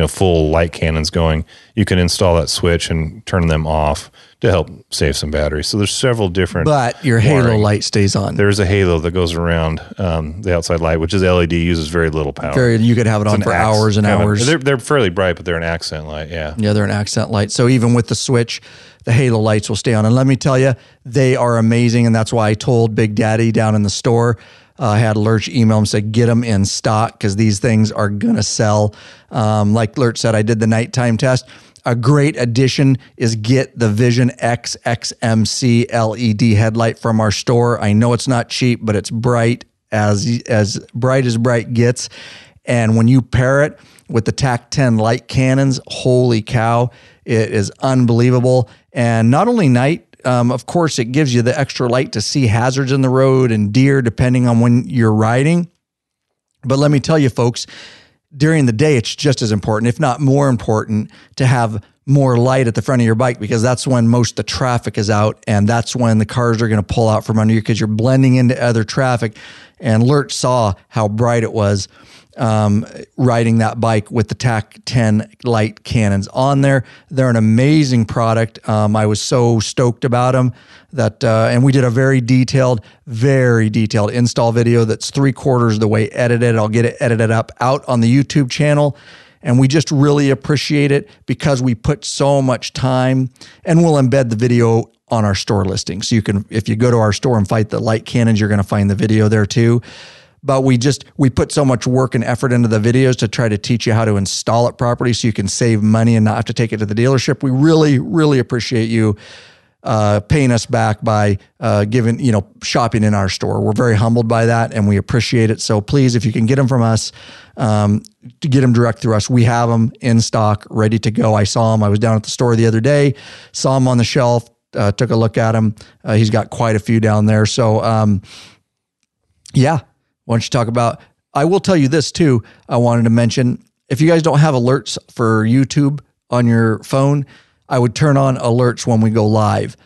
full light cannons going. You can install that switch and turn them off to help save some batteries. So there's several different. But your halo light stays on. There's a halo that goes around the outside light, which is LED, uses very little power. You could have it on for hours and hours. They're fairly bright, but they're an accent light. Yeah, they're an accent light. So even with the switch, the halo lights will stay on. And let me tell you, they are amazing. And that's why I told Big Daddy down in the store. I had Lurch email him and said, get them in stock because these things are going to sell. Like Lurch said, I did the nighttime test. A great addition is get the Vision X XMC LED headlight from our store. I know it's not cheap, but it's bright as bright gets. And when you pair it with the TAC 10 light cannons, holy cow, it is unbelievable. And not only night, of course, it gives you the extra light to see hazards in the road and deer, depending on when you're riding. But let me tell you, folks, during the day, it's just as important, if not more important, to have more light at the front of your bike, because that's when most of the traffic is out, and that's when the cars are going to pull out from under you because you're blending into other traffic. And Lurch saw how bright it was riding that bike with the TAC 10 light cannons on there. They're an amazing product. I was so stoked about them that, and we did a very detailed install video that's 3/4 of the way edited. I'll get it edited up out on the YouTube channel. And we just really appreciate it because we put so much time, and we'll embed the video on our store listing. So you can, if you go to our store and fight the light cannons, you're going to find the video there too. But we put so much work and effort into the videos to try to teach you how to install it properly so you can save money and not have to take it to the dealership. We really, really appreciate you paying us back by shopping in our store. We're very humbled by that, and we appreciate it. So please, if you can get them from us, to get them direct through us, we have them in stock, ready to go. I saw them. I was down at the store the other day, saw them on the shelf, took a look at them. He's got quite a few down there. So, yeah. Why don't you talk about, I will tell you this too. I wanted to mention, if you guys don't have alerts for YouTube on your phone, I would turn on alerts when we go live.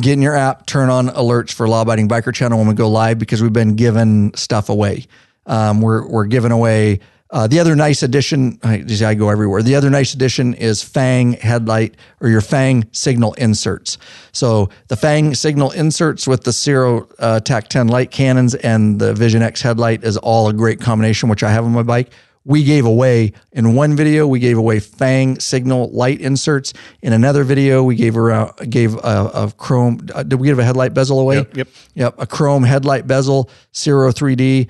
Get in your app, turn on alerts for Law Abiding Biker Channel when we go live, because we've been giving stuff away. We're giving away the other nice addition. I go everywhere. The other nice addition is Fang headlight, or your Fang signal inserts. So the Fang signal inserts with the Cicero TAC 10 light cannons and the Vision X headlight is all a great combination, which I have on my bike. We gave away, in one video, we gave away Fang signal light inserts. In another video, we gave a chrome. Did we give a headlight bezel away? Yep. A chrome headlight bezel, Cicero 3D.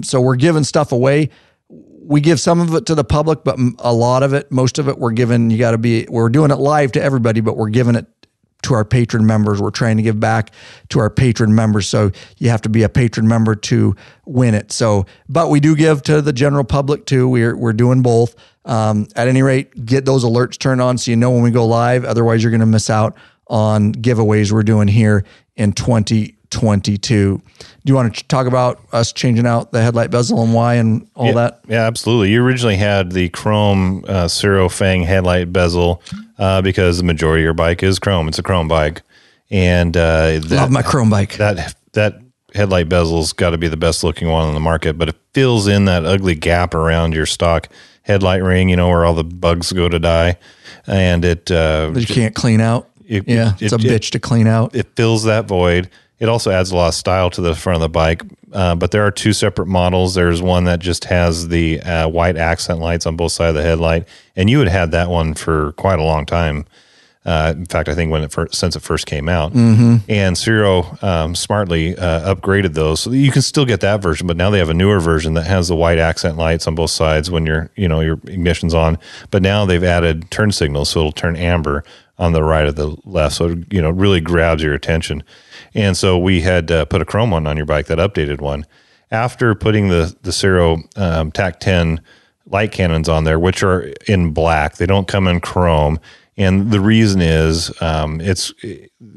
So we're giving stuff away. We give some of it to the public, but a lot of it, most of it, we're doing it live to everybody, but we're giving it to our patron members. We're trying to give back to our patron members. So you have to be a patron member to win it. So, but we do give to the general public too. We're doing both. At any rate, get those alerts turned on so you know when we go live. Otherwise, you're going to miss out on giveaways we're doing here in 2022. Do you want to talk about us changing out the headlight bezel and why and all that? Yeah, absolutely. You originally had the chrome Cicero Fang headlight bezel because the majority of your bike is chrome. It's a chrome bike. And love my chrome bike. That headlight bezel's got to be the best looking one on the market, but it fills in that ugly gap around your stock headlight ring, where all the bugs go to die. And it you can't clean out. It's a bitch to clean out. It fills that void. It also adds a lot of style to the front of the bike, but there are two separate models. There's one that just has the white accent lights on both sides of the headlight, and you had had that one for quite a long time. In fact, I think since it first came out, and Cicero smartly upgraded those, so you can still get that version. But now they have a newer version that has the white accent lights on both sides when your ignition's on. But now they've added turn signals, so it'll turn amber on the right or the left, so it really grabs your attention. And so we had put a chrome one on your bike, that updated one. After putting the Cicero TAC 10 light cannons on there, which are in black, they don't come in chrome. And the reason is it's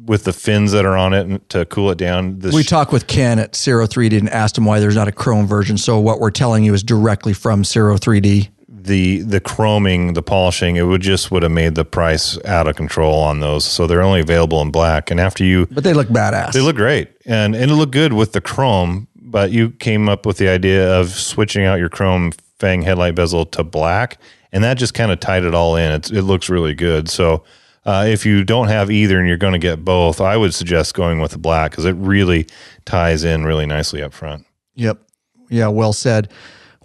with the fins that are on it to cool it down. We talked with Ken at Cicero 3D and asked him why there's not a chrome version. So what we're telling you is directly from Cicero 3D. The chroming, the polishing, it would have made the price out of control on those. So they're only available in black. And but they look badass. They look great. And it looked good with the chrome, but you came up with the idea of switching out your chrome Fang headlight bezel to black. And that just kind of tied it all in. It looks really good. So if you don't have either and you're going to get both, I would suggest going with the black because it really ties in really nicely up front. Yep. Yeah, well said.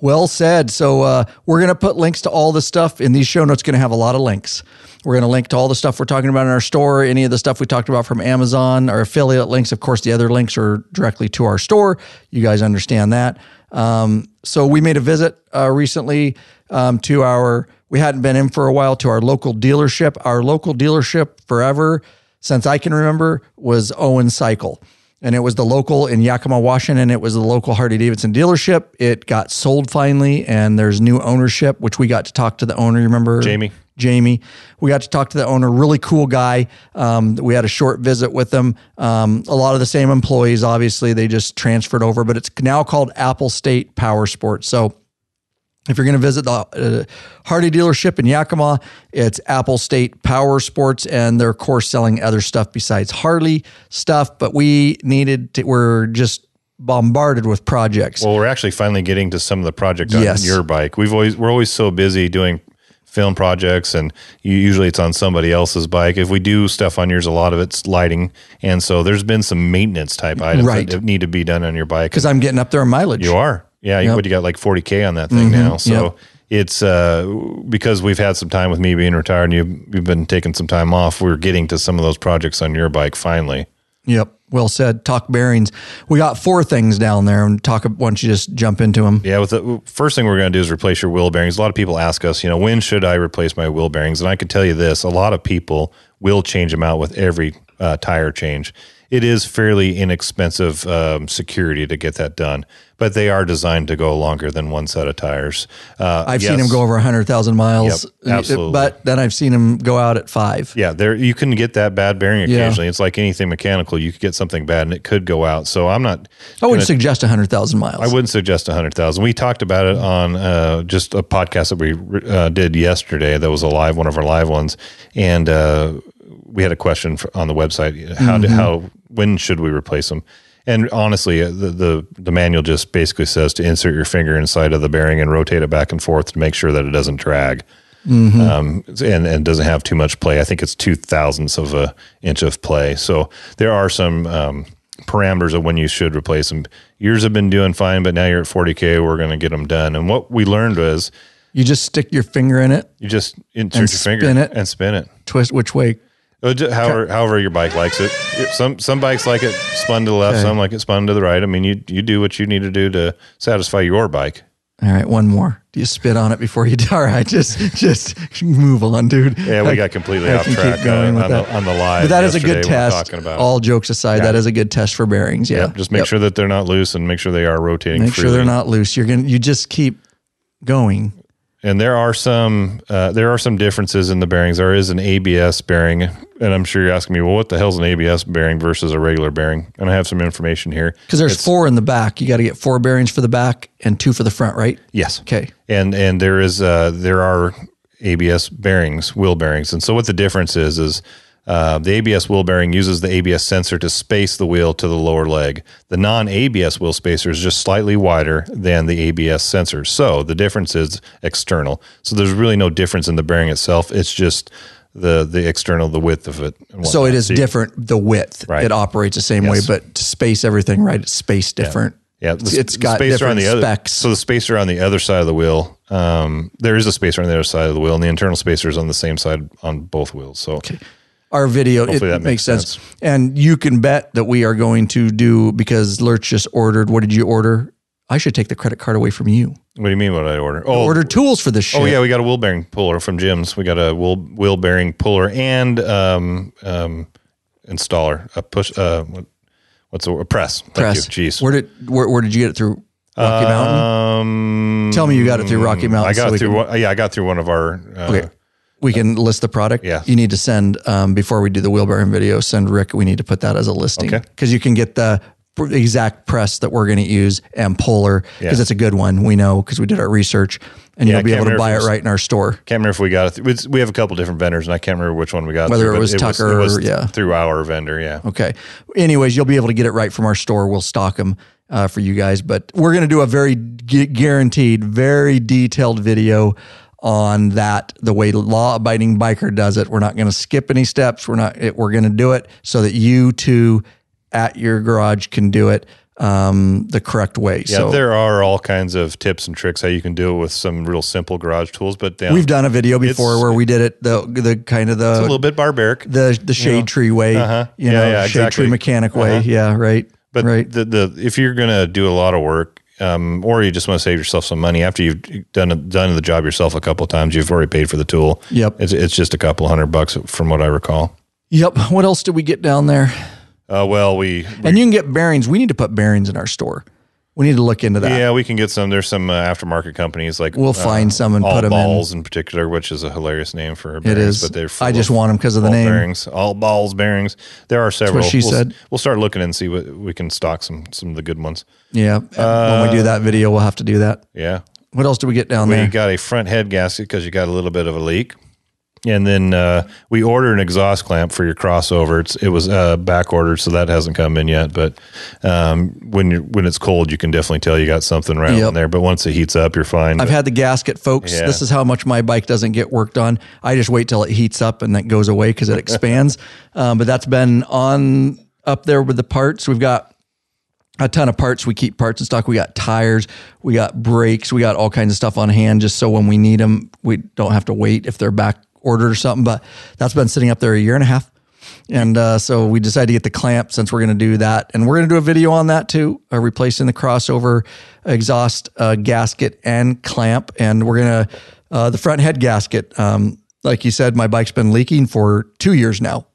Well said. So we're going to put links to all the stuff in these show notes. Going to have a lot of links. We're going to link to all the stuff we're talking about in our store, any of the stuff we talked about from Amazon, our affiliate links. Of course, the other links are directly to our store. You guys understand that. So we made a visit recently we hadn't been in for a while, to our local dealership. Our local dealership forever, since I can remember, was Owen Cycle. And it was the local in Yakima, Washington. It was the local Harley-Davidson dealership. It got sold finally, and there's new ownership, which we got to talk to the owner. You remember? Jamie. We got to talk to the owner. Really cool guy. We had a short visit with him. A lot of the same employees, obviously. They just transferred over, but it's now called Apple State Power Sports. So If you're going to visit the Harley dealership in Yakima, it's Apple State Power Sports, and they're, of course, selling other stuff besides Harley stuff. But we're just bombarded with projects. Well, we're actually finally getting to some of the projects on your bike. We're always so busy doing film projects, and usually it's on somebody else's bike. If we do stuff on yours, a lot of it's lighting, and so there's been some maintenance type items that need to be done on your bike. Because I'm getting up there in mileage. You are. Yeah, you got like 40K on that thing now. So it's because we've had some time with me being retired and you've been taking some time off, we're getting to some of those projects on your bike finally. Yep. Well said. Talk bearings. We got 4 things down there, and why don't you just jump into them? Yeah, with the first thing we're going to do is replace your wheel bearings. A lot of people ask us, when should I replace my wheel bearings? And I can tell you this, a lot of people will change them out with every tire change. It is fairly inexpensive security to get that done, but they are designed to go longer than one set of tires. I've seen them go over 100,000 miles. Yep, absolutely. But then I've seen them go out at 5. Yeah, you can get that bad bearing occasionally. It's like anything mechanical. You could get something bad and it could go out. So I wouldn't suggest 100,000 miles. I wouldn't suggest 100,000. We talked about it on just a podcast that we did yesterday. That was one of our live ones. And we had a question on the website. When should we replace them? And honestly, the manual just basically says to insert your finger inside of the bearing and rotate it back and forth to make sure that it doesn't drag and doesn't have too much play. I think it's 0.02 of an inch of play. So there are some parameters of when you should replace them. Yours have been doing fine, but now you're at 40K. We're going to get them done. And what we learned was you just stick your finger in it. You just insert your finger and spin it. Twist which way? However your bike likes it. Some bikes like it spun to the left, some like it spun to the right. I mean, you do what you need to do to satisfy your bike. All right, one more. Do you spit on it before you do? All right, just move on, dude. Yeah, we got completely off track on the live. But that is a good test. All jokes aside, that is a good test for bearings. Yeah, just make sure that they're not loose and make sure they are rotating freely. Make sure they're not loose. You just keep going. And there are some differences in the bearings. There is an ABS bearing, and I'm sure you're asking me, well, what the hell's an ABS bearing versus a regular bearing? And I have some information here. Because there's 4 in the back. You got to get 4 bearings for the back and 2 for the front, right? Yes. Okay. And there are ABS bearings, wheel bearings. And so what the difference is the ABS wheel bearing uses the ABS sensor to space the wheel to the lower leg. The non-ABS wheel spacer is just slightly wider than the ABS sensor. So the difference is external. So there's really no difference in the bearing itself. It's just the external, the width of it. So it is different, the width. Right. It operates the same way, but to space everything right, it's spaced different. Yeah, it's got different specs. So the spacer on the other side of the wheel, there is a spacer on the other side of the wheel, and the internal spacer is on the same side on both wheels. So our video, it makes sense. And you can bet that we are going to do, because Lurch just ordered, what did you order? I should take the credit card away from you. What do you mean what I order? Oh, ordered tools for this shit. Oh yeah, we got a wheel bearing puller from Jim's. We got a wheel bearing puller and installer, a push, what's a press. Thank you. Jeez. Where did you get it through? Rocky Mountain? Tell me you got it through Rocky Mountain. I got through one of our okay. We can list the product. Yeah. You need to send, before we do the wheel bearing video, send Rick. We need to put that as a listing. Okay. Because you can get the exact press that we're going to use and puller, because it's a good one. We know because we did our research, and you'll be able to buy it right in our store. Can't remember if we got it. We have a couple different vendors, and I can't remember which one we got. Whether it was Tucker or through our vendor. Yeah. Okay. Anyways, you'll be able to get it right from our store. We'll stock them for you guys, but we're going to do a very guaranteed, very detailed video on that, the way law-abiding biker does it. We're not going to skip any steps. We're going to do it so that you too at your garage can do it the correct way. Yeah, so there are all kinds of tips and tricks how you can do it with some real simple garage tools. But we've done a video before where we did it the kind of it's a little bit barbaric, the shade tree way, shade exactly. tree mechanic way. Yeah, right. But if you're going to do a lot of work, or you just want to save yourself some money after you've done the job yourself a couple of times, you've already paid for the tool. Yep. It's just a couple $100 from what I recall. Yep. What else did we get down there? Well, we and you can get bearings. We need to put bearings in our store. We need to look into that. Yeah, we can get some. There's some aftermarket companies like we'll find some and put them balls in particular, which is a hilarious name for bearings. It is. But they're I just want them because of the name. Bearings, all balls bearings. There are several. That's what she said. We'll start looking and see what we can stock some of the good ones. Yeah. When we do that video, we'll have to do that. Yeah. What else do we get down there? We got a front head gasket because you got a little bit of a leak. And then we ordered an exhaust clamp for your crossover. It was back ordered, so that hasn't come in yet. But when it's cold, you can definitely tell you got something right in there. But once it heats up, you're fine. I've had the gasket, folks. Yeah. This is how much my bike doesn't get worked on. I just wait till it heats up and then goes away because it expands. But that's been on up there with the parts. We've got a ton of parts. We keep parts in stock. We got tires. We got brakes. We got all kinds of stuff on hand just so when we need them, we don't have to wait if they're back ordered or something. But that's been sitting up there a year and a half. And so we decided to get the clamp since we're going to do that. And we're going to do a video on that too, replacing the crossover exhaust gasket and clamp. And we're going to, the front head gasket, like you said, my bike's been leaking for 2 years now.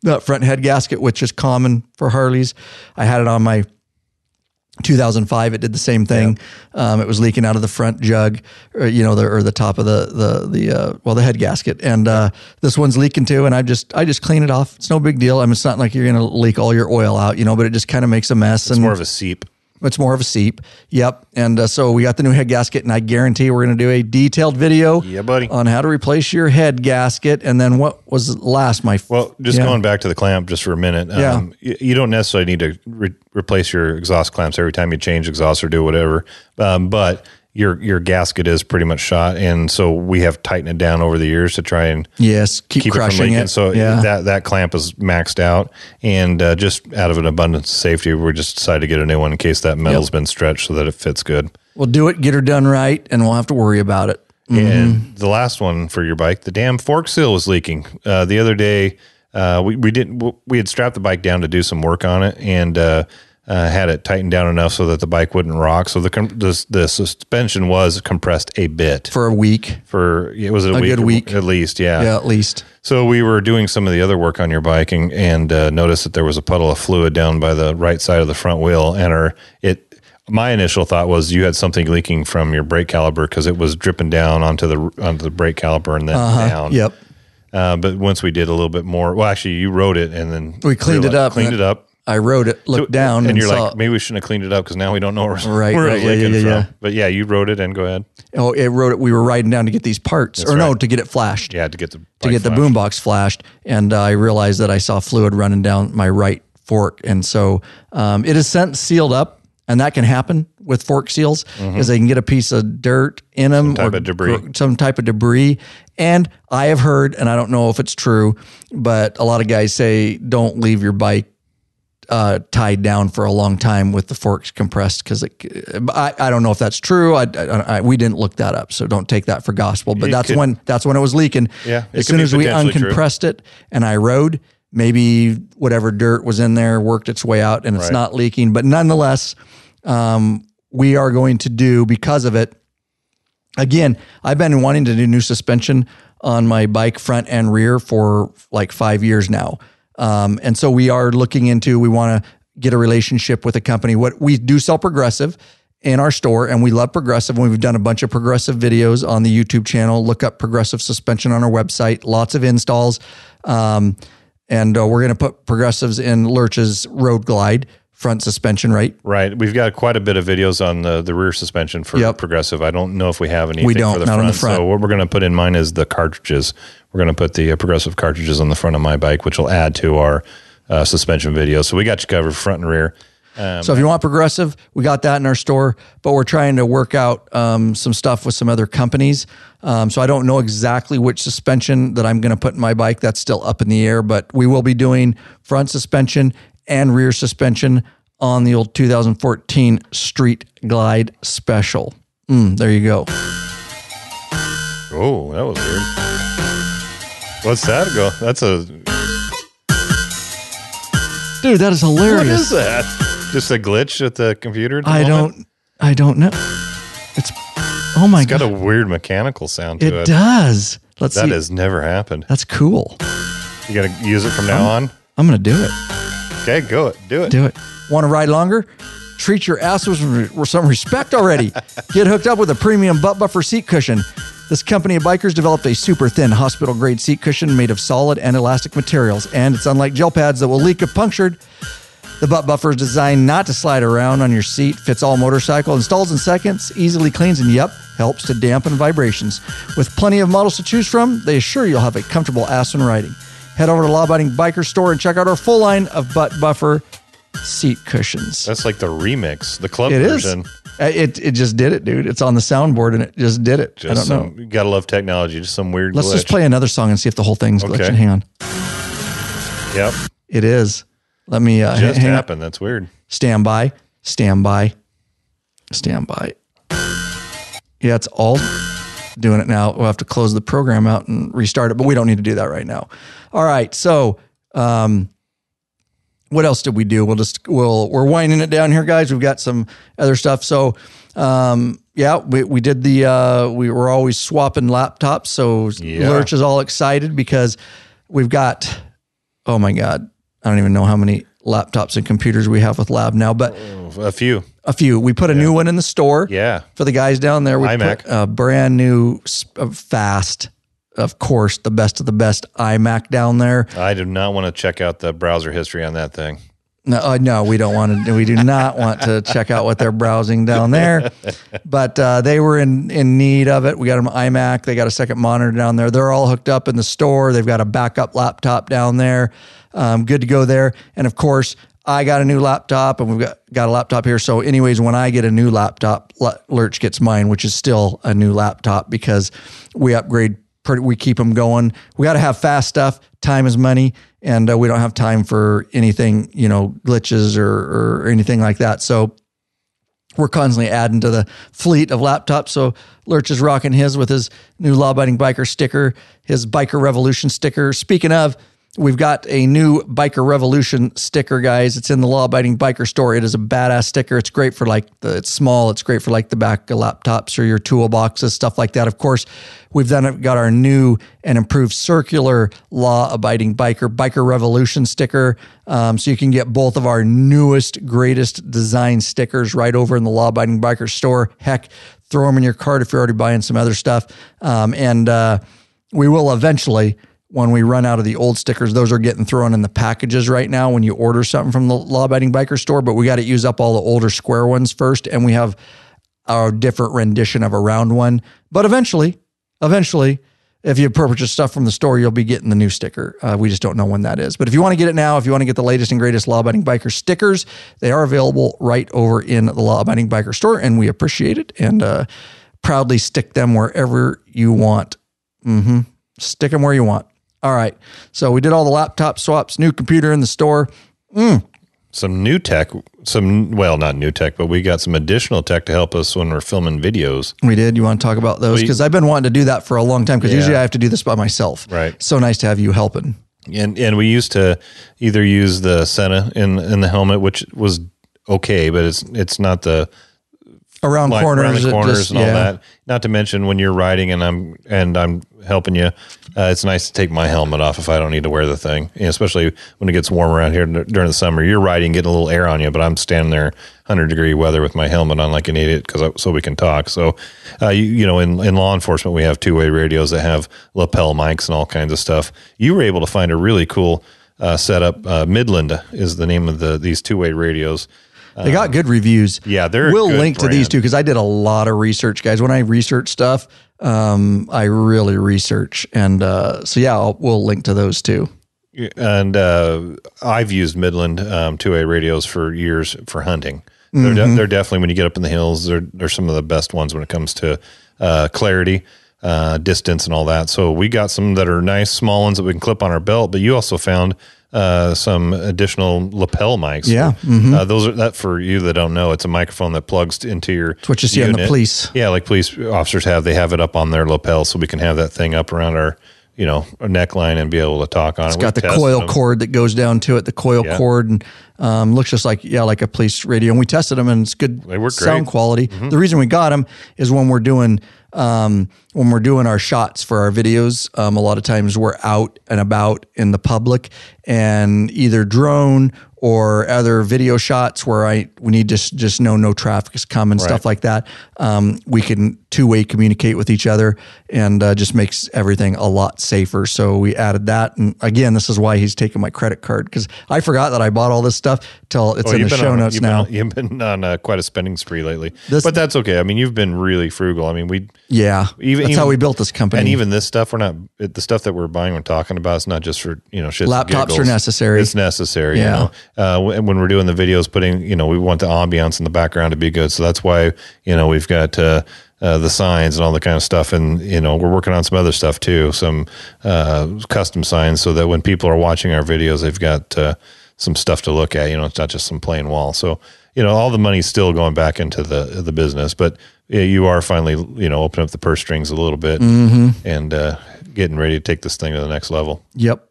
That front head gasket, which is common for Harleys. I had it on my 2005, it did the same thing. Yep. It was leaking out of the front jug, or the top of the head gasket. And this one's leaking too. And I just clean it off. It's no big deal. I mean, it's not like you're going to leak all your oil out, but it just kind of makes a mess. It's more of a seep. It's more of a seep. Yep. And so we got the new head gasket, and I guarantee we're going to do a detailed video on how to replace your head gasket. And then what was last, going back to the clamp just for a minute. You don't necessarily need to replace your exhaust clamps every time you change exhaust or do whatever. But your gasket is pretty much shot, and so we have tightened it down over the years to try and keep crushing it. So that clamp is maxed out, and just out of an abundance of safety, we just decided to get a new one in case that metal's been stretched so that it fits good. We'll do it, get her done right, and we'll have to worry about it. Mm-hmm. And the last one for your bike, the damn fork seal was leaking. The other day, we had strapped the bike down to do some work on it, and had it tightened down enough so that the bike wouldn't rock. So the suspension was compressed a bit for a week. It was a good week at least. Yeah, at least. So we were doing some of the other work on your bike and noticed that there was a puddle of fluid down by the right side of the front wheel, and my initial thought was you had something leaking from your brake caliper because it was dripping down onto the brake caliper and then down. Yep. But once we did a little bit more, well, actually, you wrote it and then we cleaned it up. I wrote it, looked down, and you're like, maybe we shouldn't have cleaned it up because now we don't know where it's leaking from. But yeah, you wrote it, and go ahead. Oh, it wrote it. We were riding down to get these parts, to get it flashed. Yeah, to get the boombox flashed, and I realized that I saw fluid running down my right fork, and so it is sealed up, and that can happen with fork seals because they can get a piece of dirt in them some type of debris. And I have heard, and I don't know if it's true, but a lot of guys say don't leave your bike tied down for a long time with the forks compressed because I don't know if that's true. We didn't look that up, so don't take that for gospel. But that's when it was leaking. Yeah, as soon as we uncompressed it and I rode, maybe whatever dirt was in there worked its way out and it's not leaking. But nonetheless, we are going to do because of it. Again, I've been wanting to do new suspension on my bike front and rear for like 5 years now. And so we are looking into, we want to get a relationship with a company. What we do sell Progressive in our store, and we love Progressive. And we've done a bunch of Progressive videos on the YouTube channel. Look up Progressive Suspension on our website, lots of installs. And we're going to put Progressives in Lurch's Road Glide front suspension, right? Right. We've got quite a bit of videos on the rear suspension for Progressive. I don't know if we have anything for the front. On the front. So what we're going to put in mine is the cartridges. We're going to put the Progressive cartridges on the front of my bike, which will add to our suspension video. So we got you covered front and rear. So if you want Progressive, we got that in our store, but we're trying to work out some stuff with some other companies. So I don't know exactly which suspension that I'm going to put in my bike. That's still up in the air, but we will be doing front suspension and rear suspension on the old 2014 Street Glide Special. There you go. Oh, that was weird. What's that go? That's a... Dude, that is hilarious. What is that? Just a glitch at the computer at the moment? I don't know. It's... Oh my God. It's got a weird mechanical sound to it. It does. Let's see. That has never happened. That's cool. You got to use it from now on? I'm going to do it. Okay, do it. Do it. Want to ride longer? Treat your ass with some respect already. Get hooked up with a premium butt buffer seat cushion. This company of bikers developed a super thin hospital-grade seat cushion made of solid and elastic materials, and it's unlike gel pads that will leak if punctured. The butt buffer is designed not to slide around on your seat, fits all motorcycle, installs in seconds, easily cleans, and helps to dampen vibrations. With plenty of models to choose from, they assure you'll have a comfortable ass when riding. Head over to Law Abiding Biker Store and check out our full line of butt buffer seat cushions. That's like the remix, the club it version. It just did it, dude. It's on the soundboard and it just did it. I don't know. You gotta love technology. Just some weird Let's glitch. just play another song and see if the whole thing's glitching. Hang on. Yep. It is. Let me just hang happened. That's weird. Stand by. Stand by. Stand by. Yeah, it's all doing it now. We'll have to close the program out and restart it, but we don't need to do that right now. All right. So, what else did we do? We're winding it down here, guys. We've got some other stuff. So, we did we were always swapping laptops. So Lurch is all excited because we've got, oh my God, I don't even know how many laptops and computers we have with Lab now, but a few. We put a new one in the store. Yeah. For the guys down there. We iMac. put a brand new, fast, of course, the best of the best iMac down there. I do not want to check out the browser history on that thing. No, we don't want to. We do not want to check out what they're browsing down there. But they were in need of it. We got them iMac. They got a second monitor down there. They're all hooked up in the store. They've got a backup laptop down there. Good to go there. And of course, I got a new laptop, and we've got a laptop here. So, anyways, when I get a new laptop, Lurch gets mine, which is still a new laptop because we upgrade. We keep them going. We got to have fast stuff. Time is money, and we don't have time for anything, glitches or anything like that. So we're constantly adding to the fleet of laptops. So Lurch is rocking his with his new Law Abiding Biker sticker, his Biker Revolution sticker. Speaking of, we've got a new Biker Revolution sticker, guys. It's in the Law Abiding Biker store. It is a badass sticker. It's great for it's small. It's great for the back of laptops or your toolboxes, stuff like that. Of course, we've got our new and improved circular Law Abiding Biker Revolution sticker. So you can get both of our newest, greatest design stickers right over in the Law Abiding Biker store. Heck, throw them in your cart if you're already buying some other stuff. And we will eventually, when we run out of the old stickers, those are getting thrown in the packages right now when you order something from the Law Abiding Biker store, but we got to use up all the older square ones first, and we have our different rendition of a round one. But eventually, if you purchase stuff from the store, you'll be getting the new sticker. We just don't know when that is. But if you want to get it now, if you want to get the latest and greatest Law Abiding Biker stickers, they are available right over in the Law Abiding Biker store, and we appreciate it and proudly stick them wherever you want. Stick them where you want. All right. So we did all the laptop swaps, new computer in the store. Some new tech, not new tech, but we got some additional tech to help us when we're filming videos. We did. You want to talk about those? Because I've been wanting to do that for a long time because usually I have to do this by myself. Right. So nice to have you helping. And we used to either use the Senna in the helmet, which was okay, but it's not the around corners and all that. Not to mention when you're riding and I'm helping you, it's nice to take my helmet off if I don't need to wear the thing. Especially when it gets warm around here during the summer. You're riding, getting a little air on you, but I'm standing there 100-degree weather with my helmet on like an idiot so we can talk. So, in law enforcement, we have two-way radios that have lapel mics and all kinds of stuff. You were able to find a really cool setup. Midland is the name of these two-way radios. They got good reviews. Yeah, we'll link to these too because I did a lot of research, guys. When I research stuff, I really research, and we'll link to those too. And I've used Midland 2A radios for years for hunting. They're definitely, when you get up in the hills, they're some of the best ones when it comes to clarity, distance, and all that. So we got some that are nice small ones that we can clip on our belt. But you also found some additional lapel mics. Yeah. Those are that for you that don't know. It's a microphone that plugs into your It's what you see unit. on the police. Yeah, like police officers have. They have it up on their lapel, so we can have that thing up around our neckline and be able to talk on it. It's got the coil cord that goes down to it. The coil cord and looks just like a police radio. And we tested them, and it's good sound quality. The reason we got them is when we're doing our shots for our videos, a lot of times we're out and about in the public, and either drone or other video shots where we need just know no traffic is coming, stuff like that. We can two-way communicate with each other, and just makes everything a lot safer. So we added that. And again, this is why he's taking my credit card, because I forgot that I bought all this stuff till it's in the show notes now. You've been on quite a spending spree lately, but that's okay. I mean, you've been really frugal. I mean, that's how we built this company. And even this stuff, the stuff that we're buying, we're talking about, it's not just for, shits laptops are necessary. It's necessary. When we're doing the videos, we want the ambiance in the background to be good. So that's why, we've got the signs and all the kind of stuff. And, we're working on some other stuff too, some custom signs, so that when people are watching our videos, they've got some stuff to look at. It's not just some plain wall. So, all the money's still going back into the business, but you are finally, opening up the purse strings a little bit and getting ready to take this thing to the next level. Yep,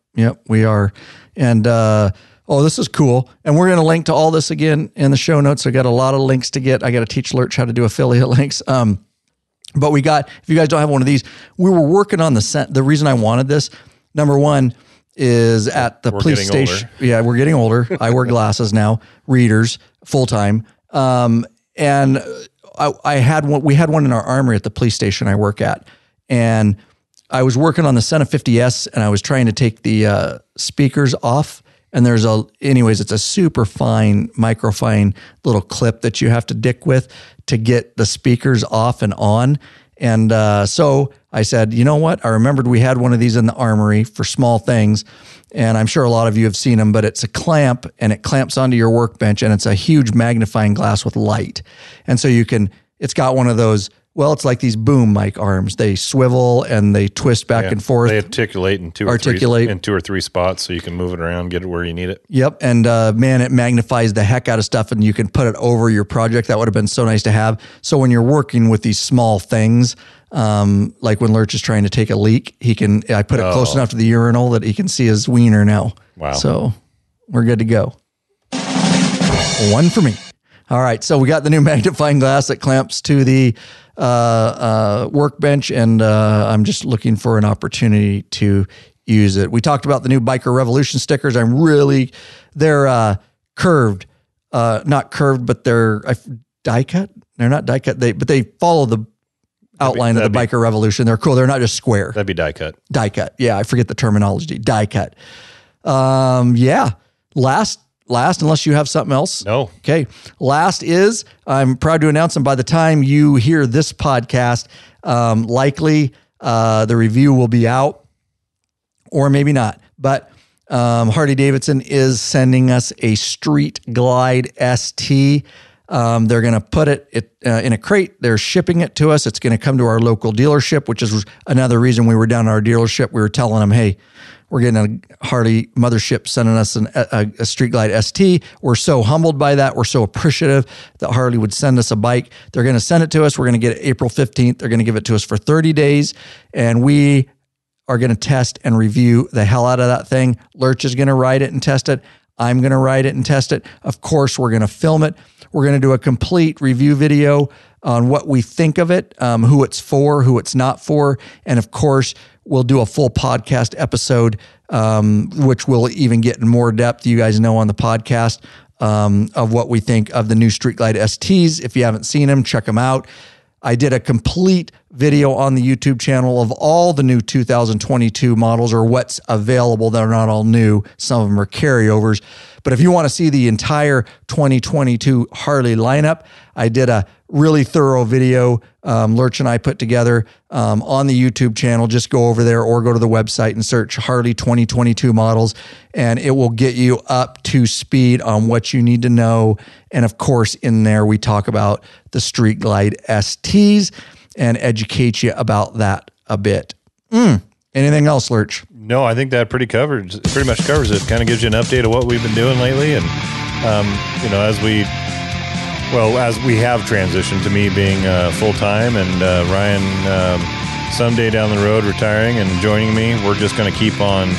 we are. And, this is cool. And we're going to link to all this again in the show notes. I got a lot of links to get. I got to teach Lurch how to do affiliate links. But if you guys don't have one of these, we were working on the reason I wanted this. Number one is at the police station. Older. Yeah, we're getting older. I wear glasses now, readers, full time. And we had one in our armory at the police station I work at. And I was working on the Senna 50S, and I was trying to take the speakers off. And it's a super fine, microfine little clip that you have to dick with to get the speakers off and on. And so I said, you know what? I remembered we had one of these in the armory for small things. And I'm sure a lot of you have seen them, but it's a clamp, and it clamps onto your workbench, and it's a huge magnifying glass with light. And so it's got one of those, it's like these boom mic arms. They swivel and they twist back and forth. They articulate in two or three spots, so you can move it around, get it where you need it. Yep. And it magnifies the heck out of stuff, and you can put it over your project. That would have been so nice to have. So when you're working with these small things, like when Lurch is trying to take a leak, I put it close enough to the urinal that he can see his wiener now. Wow. So we're good to go. One for me. All right. So we got the new magnifying glass that clamps to the workbench, and I'm just looking for an opportunity to use it. We talked about the new Biker Revolution stickers. They're curved, not curved, but they're die cut. They're not die cut. But they follow the outline of the Biker Revolution. They're cool. They're not just square. That'd be die cut. Die cut. Yeah, I forget the terminology. Die cut. Last, unless you have something else. No. Okay. Last is, I'm proud to announce, and by the time you hear this podcast, likely the review will be out, or maybe not. But Harley-Davidson is sending us a Street Glide ST. They're going to put it in a crate. They're shipping it to us. It's going to come to our local dealership, which is another reason we were down at our dealership. We were telling them, hey, we're getting a Harley mothership sending us a Street Glide ST. We're so humbled by that. We're so appreciative that Harley would send us a bike. They're going to send it to us. We're going to get it April 15th. They're going to give it to us for 30 days. And we are going to test and review the hell out of that thing. Lurch is going to ride it and test it. I'm going to ride it and test it. Of course, we're going to film it. We're going to do a complete review video on what we think of it, who it's for, who it's not for. And of course, we'll do a full podcast episode, which will even get in more depth, you guys know, on the podcast, of what we think of the new Street Glide STs. If you haven't seen them, check them out. I did a complete video on the YouTube channel of all the new 2022 models, or what's available. They're not all new. Some of them are carryovers. But if you want to see the entire 2022 Harley lineup, I did a really thorough video Lurch and I put together on the YouTube channel. Just go over there or go to the website and search Harley 2022 models, and it will get you up to speed on what you need to know. And of course, in there, we talk about the Street Glide STs and educate you about that a bit. Anything else, Lurch? No, I think that pretty much covers it. Kind of gives you an update of what we've been doing lately. And, as we have transitioned to me being full-time, and Ryan someday down the road retiring and joining me, we're just going to keep on,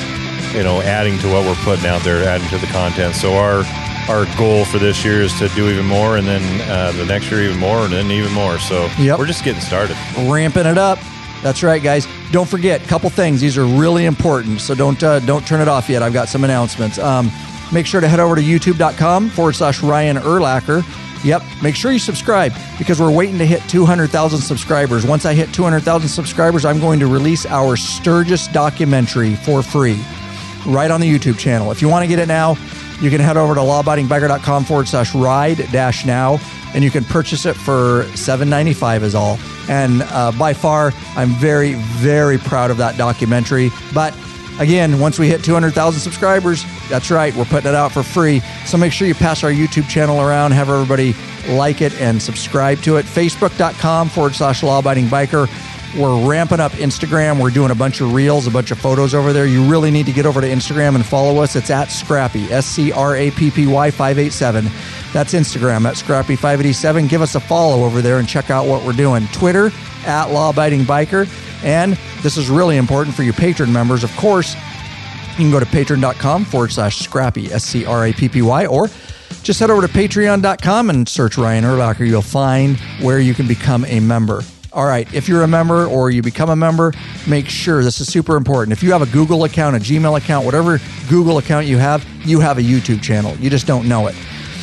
adding to what we're putting out there, adding to the content. So our goal for this year is to do even more, and then the next year even more, and then even more. So We're just getting started. Ramping it up. That's right, guys. Don't forget, a couple things. These are really important, so don't turn it off yet. I've got some announcements. Make sure to head over to youtube.com/Ryan Urlacher Yep, make sure you subscribe because we're waiting to hit 200,000 subscribers. Once I hit 200,000 subscribers, I'm going to release our Sturgis documentary for free right on the YouTube channel. If you want to get it now, you can head over to lawabidingbiker.com/ride-now, and you can purchase it for $7.95 is all. And by far, I'm very, very proud of that documentary. But again, once we hit 200,000 subscribers, that's right, we're putting it out for free. So make sure you pass our YouTube channel around, have everybody like it and subscribe to it. Facebook.com/lawabidingbiker. We're ramping up Instagram. We're doing a bunch of reels, a bunch of photos over there. You really need to get over to Instagram and follow us. It's at Scrappy, SCRAPPY 587. That's Instagram, at Scrappy 587. Give us a follow over there and check out what we're doing. Twitter, at lawabidingbiker. And this is really important for you patron members. Of course, you can go to patreon.com/Scrappy, SCRAPPY, or just head over to patreon.com and search Ryan Urlacher. You'll find where you can become a member. All right, if you're a member or you become a member, make sure, this is super important. If you have a Google account, a Gmail account, whatever Google account you have a YouTube channel. You just don't know it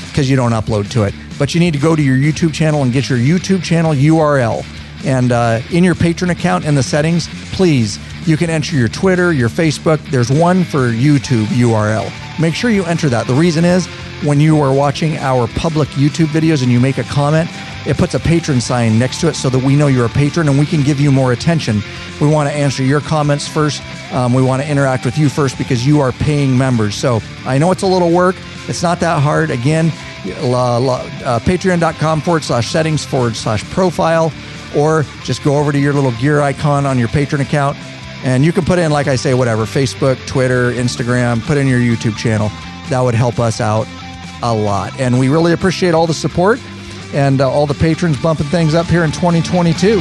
because you don't upload to it. But you need to go to your YouTube channel and get your YouTube channel URL. And in your patron account in the settings, please, you can enter your Twitter, your Facebook. There's one for YouTube URL. Make sure you enter that. The reason is when you are watching our public YouTube videos and you make a comment, it puts a patron sign next to it so that we know you're a patron and we can give you more attention. We want to answer your comments first. We want to interact with you first because you are paying members. So I know it's a little work. It's not that hard. Again, patreon.com/settings/profile, or just go over to your little gear icon on your patron account and you can put in, like I say, whatever, Facebook, Twitter, Instagram, put in your YouTube channel. That would help us out a lot. And we really appreciate all the support and all the patrons bumping things up here in 2022.